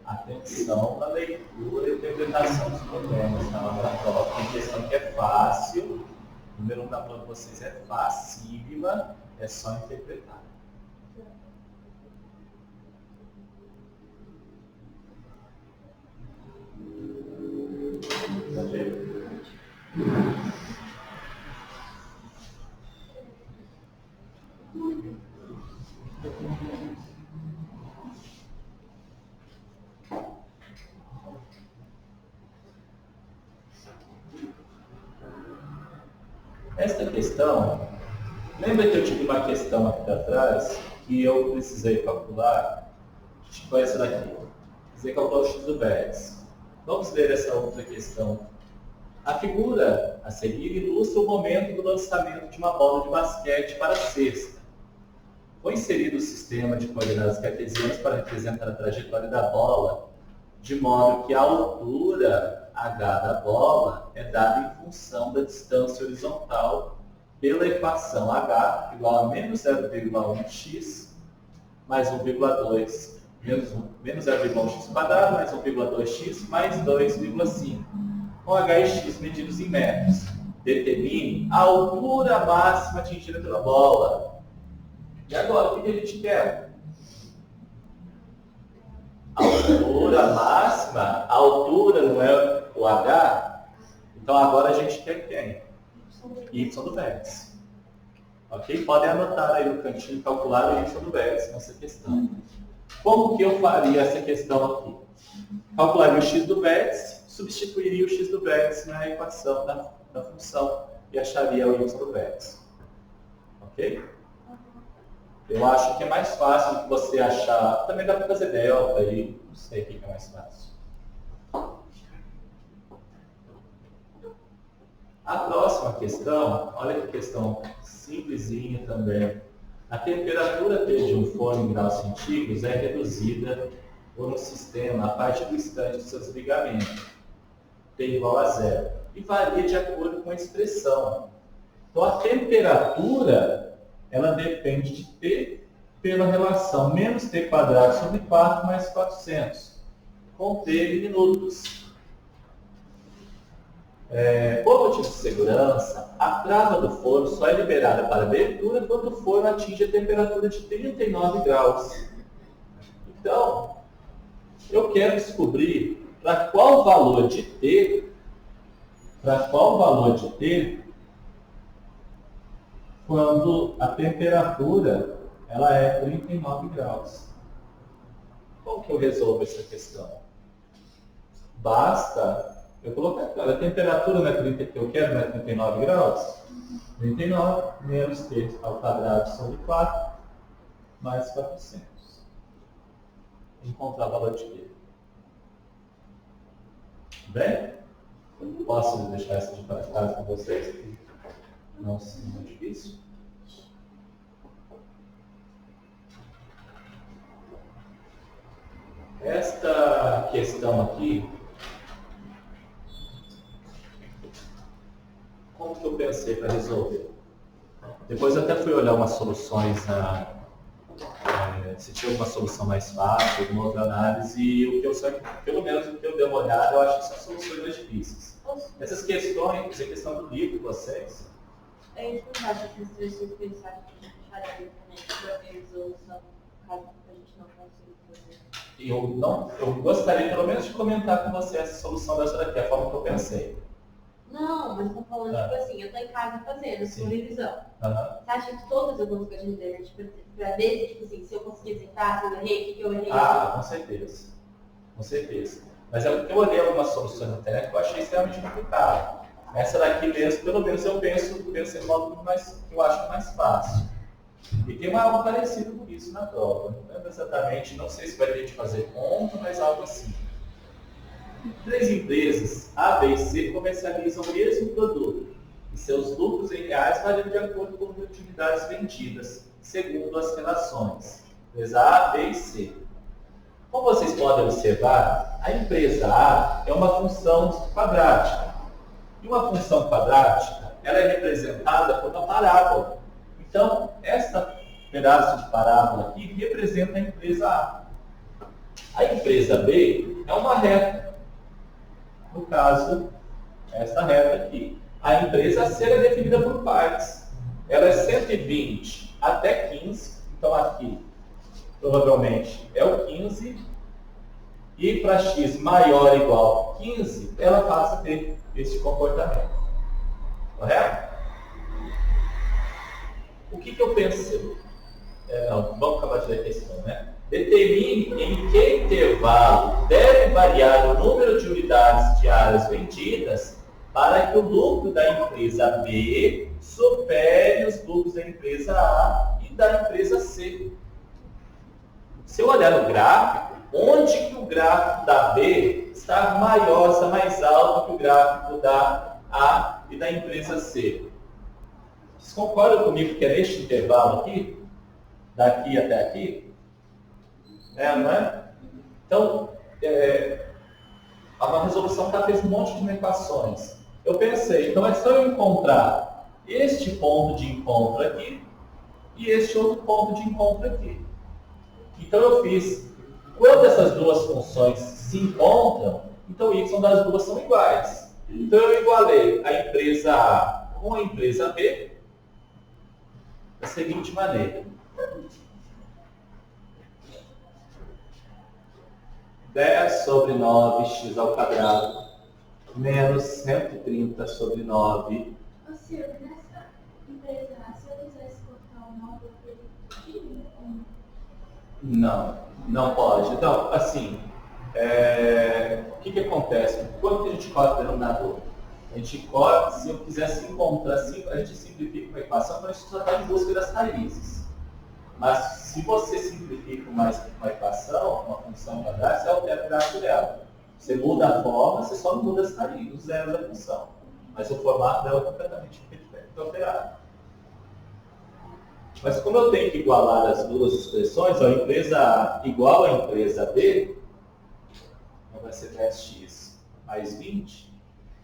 Atenção na leitura e interpretação dos problemas, tá? Tem questão que é fácil, o número 1 da prova de vocês é facílima, é só interpretar. Esta questão, lembra que eu tive uma questão aqui atrás que eu precisei calcular? Tipo essa daqui. Precisei calcular o x do vértice. Vamos ver essa outra questão. A figura a seguir ilustra o momento do lançamento de uma bola de basquete para a cesta. Foi inserido o sistema de coordenadas cartesianas para representar a trajetória da bola, de modo que a altura h da bola é dada em função da distância horizontal pela equação h igual a menos 0,1x mais 1,2 menos 0,1x quadrado mais 1,2x mais 2,5. Com h e x medidos em metros. Determine a altura máxima atingida pela bola. E agora, o que a gente quer? A altura máxima, a altura não é o h, então agora a gente quer quem? Y do vértice. Ok? Podem anotar aí no cantinho, calcular o Y do vértice nessa questão. Como que eu faria essa questão aqui? Calcularia o x do vértice, substituiria o x do vértice na equação da função e acharia o y do vértice. Ok? Eu acho que é mais fácil do que você achar. Também dá para fazer delta aí, não sei o que é mais fácil. A próxima questão, olha que questão simplesinha também. A temperatura T de um forno em graus centígrados é reduzida por um sistema a partir do instante de seu desligamento, T igual a zero, e varia de acordo com a expressão. Então a temperatura, ela depende de T pela relação menos T quadrado sobre 4 mais 400, com T em minutos. Por motivo de segurança, a trava do forno só é liberada para abertura quando o forno atinge a temperatura de 39 graus. Então, eu quero descobrir para qual valor de T, quando a temperatura ela é 39 graus. Como que eu resolvo essa questão? Basta eu colocar aqui, olha, a temperatura que eu quero não é 39 graus? 39 menos T ao quadrado sobre 4 mais 400. Encontrar o valor de T. Bem? Posso deixar essa de casa com vocês? Não se é difícil. Esta questão aqui, como que eu pensei para resolver? Depois eu até fui olhar umas soluções, se tinha alguma solução mais fácil, alguma outra análise, e o que eu pelo menos o que eu dei uma olhada, eu acho que são soluções mais difíceis. Essas questões, é questão do livro de vocês. A gente não acha que esses três tipos de pensar que a gente acharia também para ver resolução, caso a gente não consiga fazer. Eu gostaria pelo menos de comentar com você essa solução dessa daqui, a forma que eu pensei. Não, mas tô falando, tipo assim, eu tô em casa fazendo, Sim. sua revisão. Uhum. Você acha que todas eu consigo agir na internet pra ver, tipo assim, se eu conseguir acertar, se eu errei, o que eu errei? Ah, com certeza. Com certeza. Mas eu olhei algumas soluções na internet que eu achei extremamente complicado. Essa daqui mesmo, pelo menos eu penso em modo mais, que eu acho mais fácil. E tem algo parecido com isso na prova. Não lembro exatamente, não sei se vai ter de fazer conta, mas algo assim. 3 empresas, A, B e C, comercializam o mesmo produto. E seus lucros em reais variam de acordo com o número de unidades vendidas, segundo as relações. Empresa A, B e C. Como vocês podem observar, a empresa A é uma função quadrática. E uma função quadrática, ela é representada por uma parábola. Então, essa pedaço de parábola aqui representa a empresa A. A empresa B é uma reta. No caso, esta reta aqui. A empresa C é definida por partes. Ela é 120 até 15. Então, aqui, provavelmente, é o 15. E para x maior ou igual a 15, ela passa a ter esse comportamento. Correto? O que eu pensei? Vamos acabar de ler a questão, né? Determine em que intervalo deve variar o número de unidades diárias vendidas para que o lucro da empresa B supere os lucros da empresa A e da empresa C. Se eu olhar no gráfico, onde que o gráfico da B está maior, está mais alto que o gráfico da A e da empresa C? Vocês concordam comigo que é neste intervalo aqui? Daqui até aqui? Não é? Então, a resolução fez um monte de equações. Eu pensei, então é só eu encontrar este ponto de encontro aqui e este outro ponto de encontro aqui. Então eu fiz, quando essas duas funções se encontram, então y das duas são iguais. Então eu igualei a empresa A com a empresa B da seguinte maneira. 10 sobre 9x ao quadrado menos 130 sobre 9. Ô Silvio, nessa empresa, se eu quisesse colocar o 9, eu teria Não pode. Então, assim, o que acontece? Quando que a gente coloca o denominador? A gente corta, se eu quisesse encontrar, a gente simplifica uma equação, então a gente só está em busca das raízes. Mas se você simplifica uma equação, uma função quadrada, você altera o gráfico dela. Você muda a forma, você só muda as raízes, os zeros da função. Mas o formato dela é completamente alterado. Mas como eu tenho que igualar as duas expressões, a empresa A igual à empresa B, então vai ser 10x mais 20.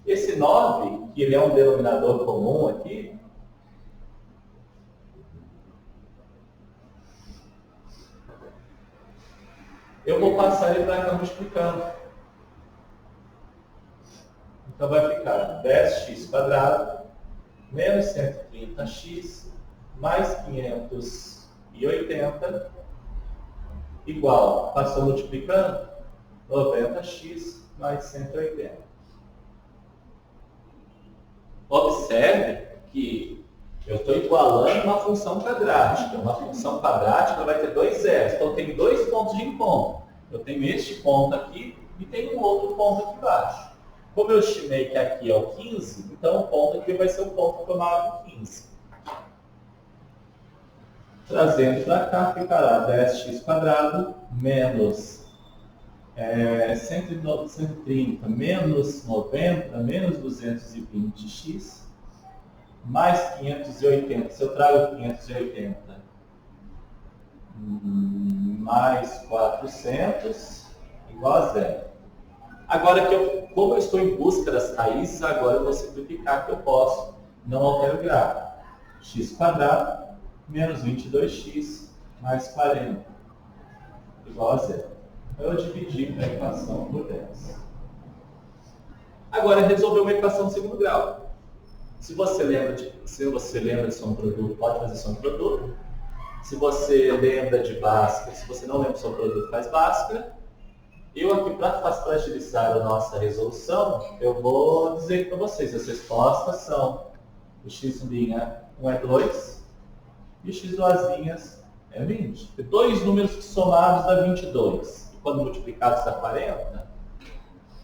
Esse 9, que ele é um denominador comum aqui, eu vou passar ele para cá multiplicando. Então vai ficar 10x quadrado menos 130x mais 580 igual, passou multiplicando, 90x mais 180. Observe que eu estou igualando uma função quadrática. Uma função quadrática vai ter dois zeros. Então, eu tenho dois pontos de encontro. Eu tenho este ponto aqui e tenho um outro ponto aqui embaixo. Como eu estimei que aqui é o 15, então o ponto aqui vai ser o ponto formado por 15. Trazendo para cá, ficará 10x quadrado menos 130 menos 90 menos 220x mais 580. Se eu trago 580 mais 400 igual a zero. Agora, como eu estou em busca das raízes, agora eu vou simplificar que eu posso não alterar o gráfico. X quadrado menos 22x mais 40 igual a zero. Eu dividi a equação por 10. Agora, resolver uma equação de segundo grau. Se você lembra de soma produto, pode fazer soma produto. Se você lembra de Bhaskara, se você não lembra de soma produto, faz Bhaskara. Eu aqui, para facilitar a nossa resolução, eu vou dizer para vocês, as respostas são o x1 é 2 e o x2 é 20. Dois números que somados dá 22. E quando multiplicados dá 40,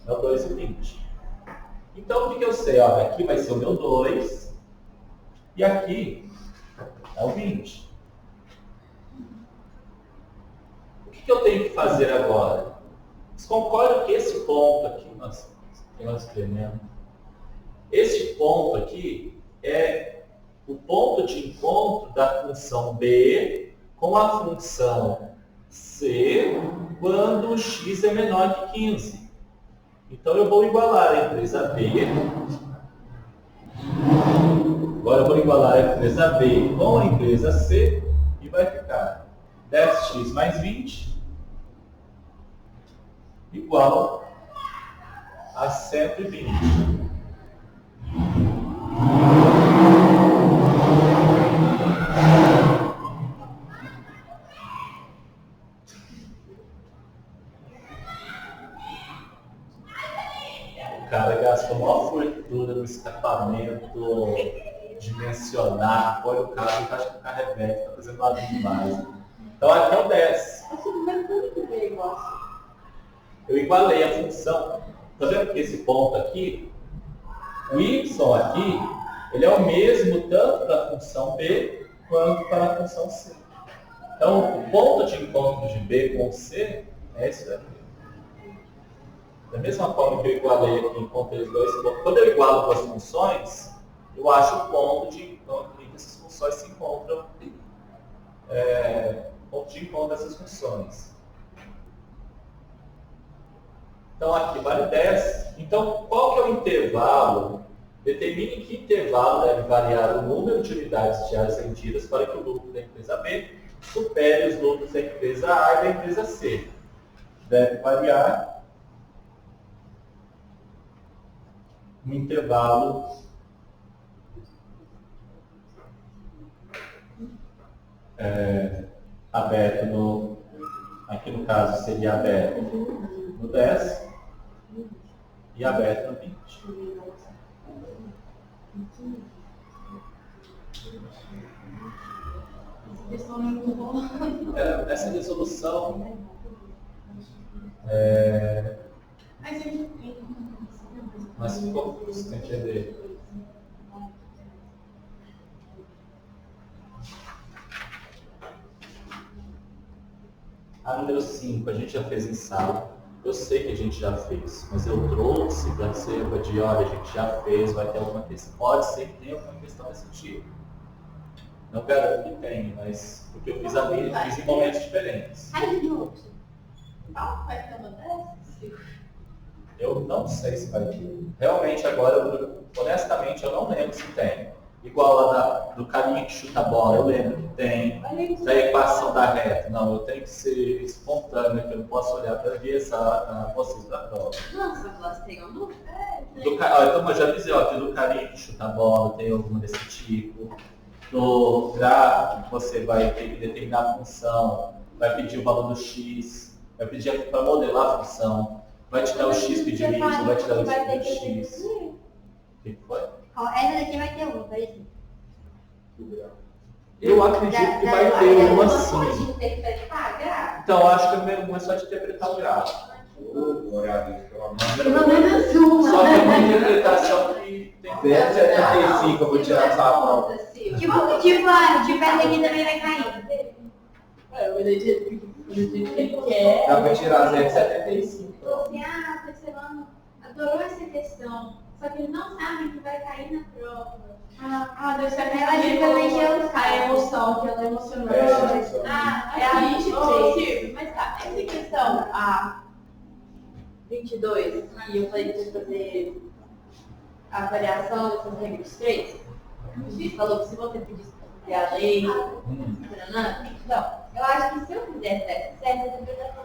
é o 2 e 20. Então, o que eu sei? Ó, aqui vai ser o meu 2 e aqui é o 20. O que eu tenho que fazer agora? Vocês concordam que esse ponto aqui, nós escrevemos, esse ponto aqui é o ponto de encontro da função B com a função C quando o x é menor que 15. Então eu vou igualar a empresa B. Agora eu vou igualar a empresa B com a empresa C e vai ficar 10x mais 20 igual a 120. O cara gastou uma fortuna no escapamento dimensionar, põe o carro e acha que o carro é velho, está fazendo barulho demais. Então aqui é o 10. Eu igualei a função. Está vendo que esse ponto aqui, o y aqui, ele é o mesmo tanto para a função B quanto para a função C. Então, o ponto de encontro de B com C é esse daqui. Da mesma forma que eu igualei aqui, encontrei os dois pontos. Quando eu igualo duas funções, eu acho o ponto de encontro em que essas funções se encontram. Ponto de encontro dessas funções. Então aqui vale 10. Então qual que é o intervalo? Determine em que intervalo deve variar o número de unidades diárias vendidas para que o lucro da empresa B supere os lucros da empresa A e da empresa C. Deve variar um intervalo aberto aqui no caso seria aberto no 10 e aberto no 20. Essa resolução Mas ficou custo, tem que entender. A número 5, a gente já fez em sala. Eu sei que a gente já fez, mas eu trouxe para ser de olha, a gente já fez, vai ter alguma questão. Pode ser que tenha alguma questão desse tipo. Não garanto que tenha, mas porque eu fiz a minha, fiz em momentos diferentes. Ai, de novo. Qual vai ter uma dessas? Eu não sei se vai ter. Realmente agora, honestamente, eu não lembro se tem. Igual lá do carinha que chuta a bola, eu lembro que tem. Da equação da reta. Não, eu tenho que ser espontâneo, que eu não posso olhar para ver a vocês da prova. Nossa, elas têm um número? Então eu já avisei, ó, tem do carinha que chuta a bola, tem alguma desse tipo. Do gráfico que você vai ter que determinar a função, vai pedir o valor do x, vai pedir para modelar a função, vai te dar o x pedir y, vai te dar o y pedir x. O que foi? Essa daqui vai ter uma, por exemplo. Eu acredito que vai ter uma sim. Pagar? Então, eu acho que o número 1 é só de interpretar o gráfico. Pelo menos uma. Só que é uma interpretação que tem que ter 75, eu vou tirar essa prova. Tipo, essa aqui também vai cair. Dá pra tirar 0,75. Marcelano adorou essa questão, só que ele não sabe que vai cair na prova. Deve ser Ela justamente a emoção, que ela emocionou. É a 23. Mas tá, essa questão, a 22, que eu falei que ia fazer a variação dessas regras 3, o juiz falou que se você pedisse para fazer a lei, não, eu acho que se eu fizer certa interpretação,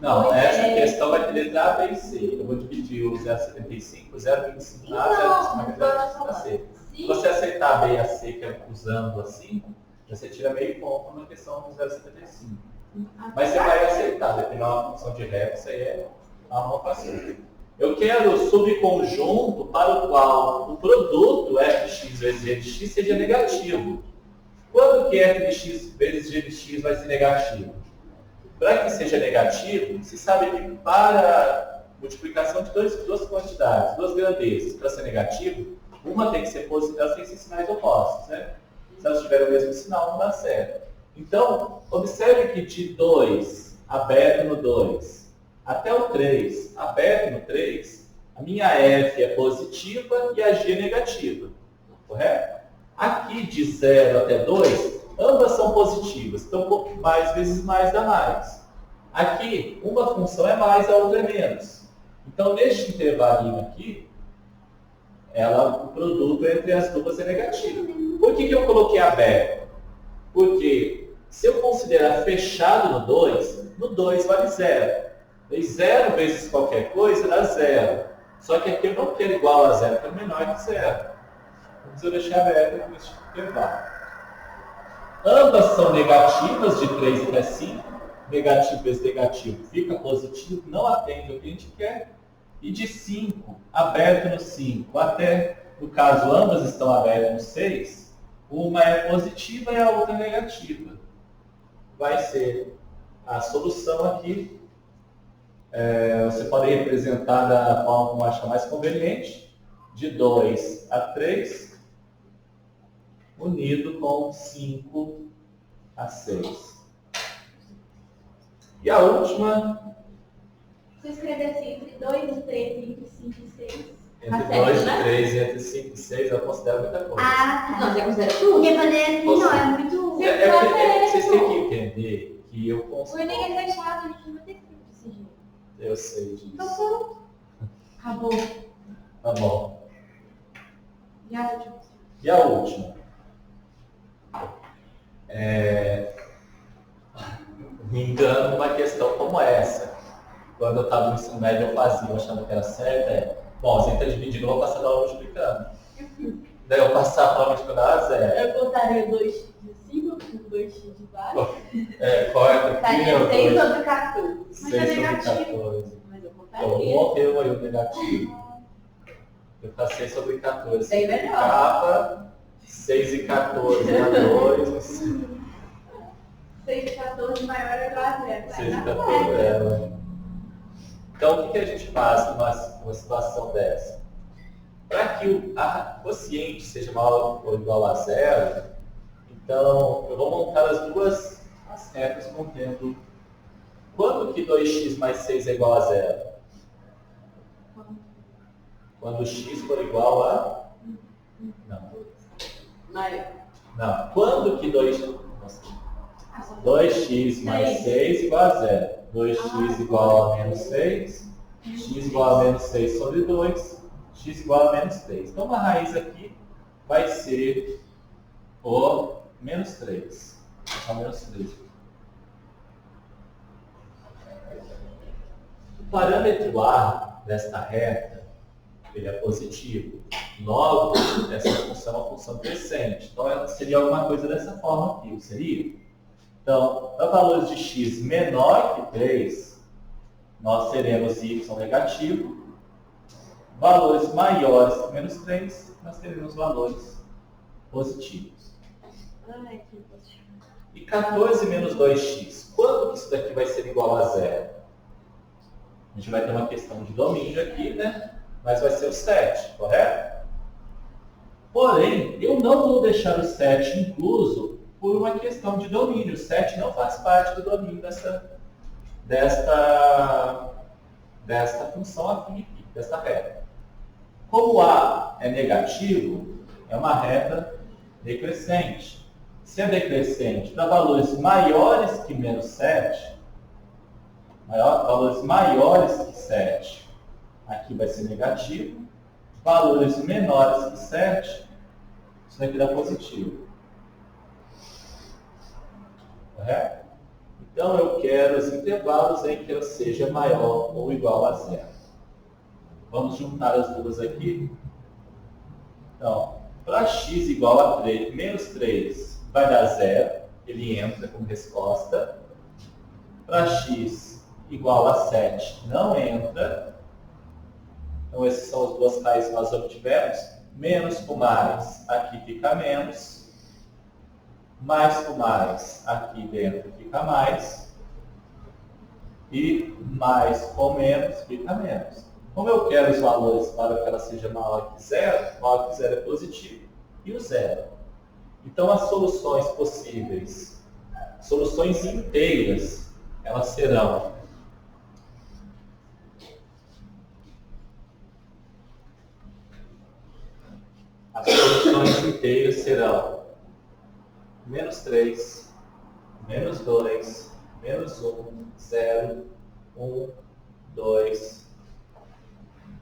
Não, essa questão vai ter letra A, B e C. Eu vou dividir o 0,75, 0,25 A, 0,25 B e C. Se você aceitar a B e a C, que é usando assim, você tira meio ponto na questão do 0,75. Mas você vai aceitar, dependendo da função de reta, isso aí é a arrompação. Eu quero subconjunto para o qual o produto fx vezes g de x seja negativo. Quando que f de x vezes g de x vai ser negativo? Para que seja negativo, se sabe que para multiplicação de duas quantidades, duas grandezas, para ser negativo, uma tem que ser positiva, elas têm que ser sinais opostos, né? Se elas tiverem o mesmo sinal, não dá certo. Então, observe que de 2 aberto no 2 até o 3 aberto no 3, a minha f é positiva e a g é negativa, correto? Aqui de 0 até 2, ambas são positivas, então um pouco mais vezes mais dá mais. Aqui, uma função é mais, a outra é menos. Então, neste intervalinho aqui, o produto entre as duas é negativo. Por que eu coloquei aberto? Porque se eu considerar fechado no 2, no 2 vale 0. E 0 vezes qualquer coisa dá 0. Só que aqui eu não quero igual a 0, quero menor que 0. Então eu deixar aberto nesse intervalo. Ambas são negativas, de 3 até 5. Negativo vezes negativo fica positivo, não atende ao que a gente quer. E de 5, aberto no 5, até, no caso, ambas estão abertas no 6, uma é positiva e a outra é negativa. Vai ser a solução aqui. Você pode representar da forma como acha mais conveniente, de 2 a 3, unido com 5 a 6. E a última... Se eu escrever assim, entre 2 e 3, entre 5 e 6. Entre 2 e 3 e entre 5 e 6, eu considero muita coisa. Tá. Não, você considera tudo? Porque fazer assim, Você- não, é muito... Vocês têm que entender que eu O considero... Enem é fechado, a gente não vai ter escrito desse jeito. Eu sei disso. Então pronto. Acabou. Tá bom. Já, tipo, E a última? Me engano uma questão como essa. Quando eu estava no ensino médio, eu fazia, eu achava que era certa. Bom, a gente está dividindo, eu vou passar a aula multiplicando. Daí eu passar a aula multiplicando a 0. eu contaria 2x de 5 com 2x de baixo. Corta aqui, Estaria 6 sobre 14. 6 sobre 14. Mas eu Então, contaria. morreu aí o negativo. Eu passei sobre 14. Bem melhor. Capa, 6 e 14 dá 2. 6 de 14 maior é igual a 0. 6 e 14 Então, o que a gente faz numa situação dessa? Para que o quociente seja maior ou igual a zero, então eu vou montar as retas contendo quando que 2x mais 6 é igual a zero? Quando x for igual a... Não. Não. Quando que 2x mais 6 igual a zero? 2x igual a menos 6, x igual a menos 6 sobre 2, x igual a menos 3. Então, uma raiz aqui vai ser o menos 3. Só menos 3. O parâmetro A desta reta, ele é positivo. Logo, essa função é uma função crescente. Então, seria alguma coisa dessa forma aqui, seria? Então, para valores de x menor que 3, nós teremos y negativo. Valores maiores que menos 3, nós teremos valores positivos. E 14 menos 2x, quando que isso daqui vai ser igual a zero? A gente vai ter uma questão de domínio aqui, né? Mas vai ser o 7, correto? Porém, eu não vou deixar o 7 incluso por uma questão de domínio. O 7 não faz parte do domínio desta função aqui, desta reta. Como A é negativo, é uma reta decrescente. Se é decrescente para valores maiores que menos 7, valores maiores que 7, aqui vai ser negativo. Valores menores que 7, isso daqui dá positivo. Correto? Então eu quero os intervalos em que eu seja maior ou igual a zero. Vamos juntar as duas aqui. Então, para x igual a 3, menos 3 vai dar zero, ele entra como resposta. Para x igual a 7 não entra. Então, essas são as duas raízes que nós obtivemos. Menos com mais, aqui fica menos. Mais com mais, aqui dentro fica mais. E mais com menos, fica menos. Como eu quero os valores para que ela seja maior que zero é positivo. E o zero. Então, as soluções possíveis, soluções inteiras, elas serão menos 3, menos 2, menos 1, 0, 1, 2,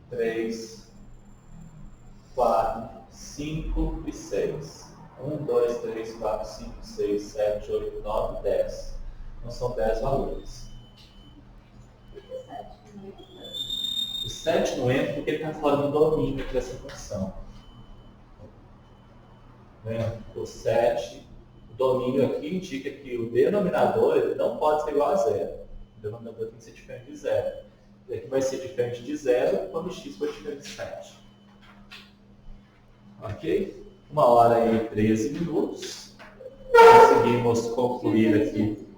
3, 4, 5 e 6. 1, 2, 3, 4, 5, 6, 7, 8, 9, 10. Então são 10 valores. O 7 não entra porque ele está fora do domínio dessa função. O 7, o domínio aqui indica que o denominador ele não pode ser igual a zero. O denominador tem que ser diferente de zero. E aqui vai ser diferente de zero quando x for diferente de 7. Ok? 1h e 13 minutos. Conseguimos concluir aqui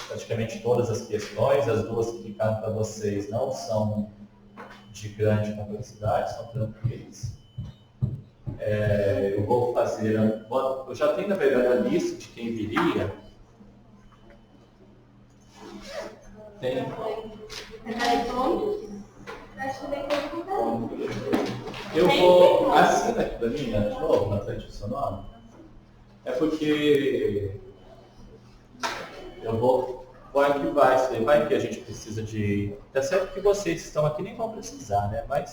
praticamente todas as questões. As duas que ficaram para vocês não são de grande complexidade, são tranquilas. Eu vou fazer... Eu já tenho, na verdade, a lista de quem viria. Tem... Eu vou... Assina aqui para mim, de novo, na frente do seu nome. É porque eu vou arquivar isso aí. Vai que a gente precisa de... Tá certo que vocês estão aqui nem vão precisar, né? Mas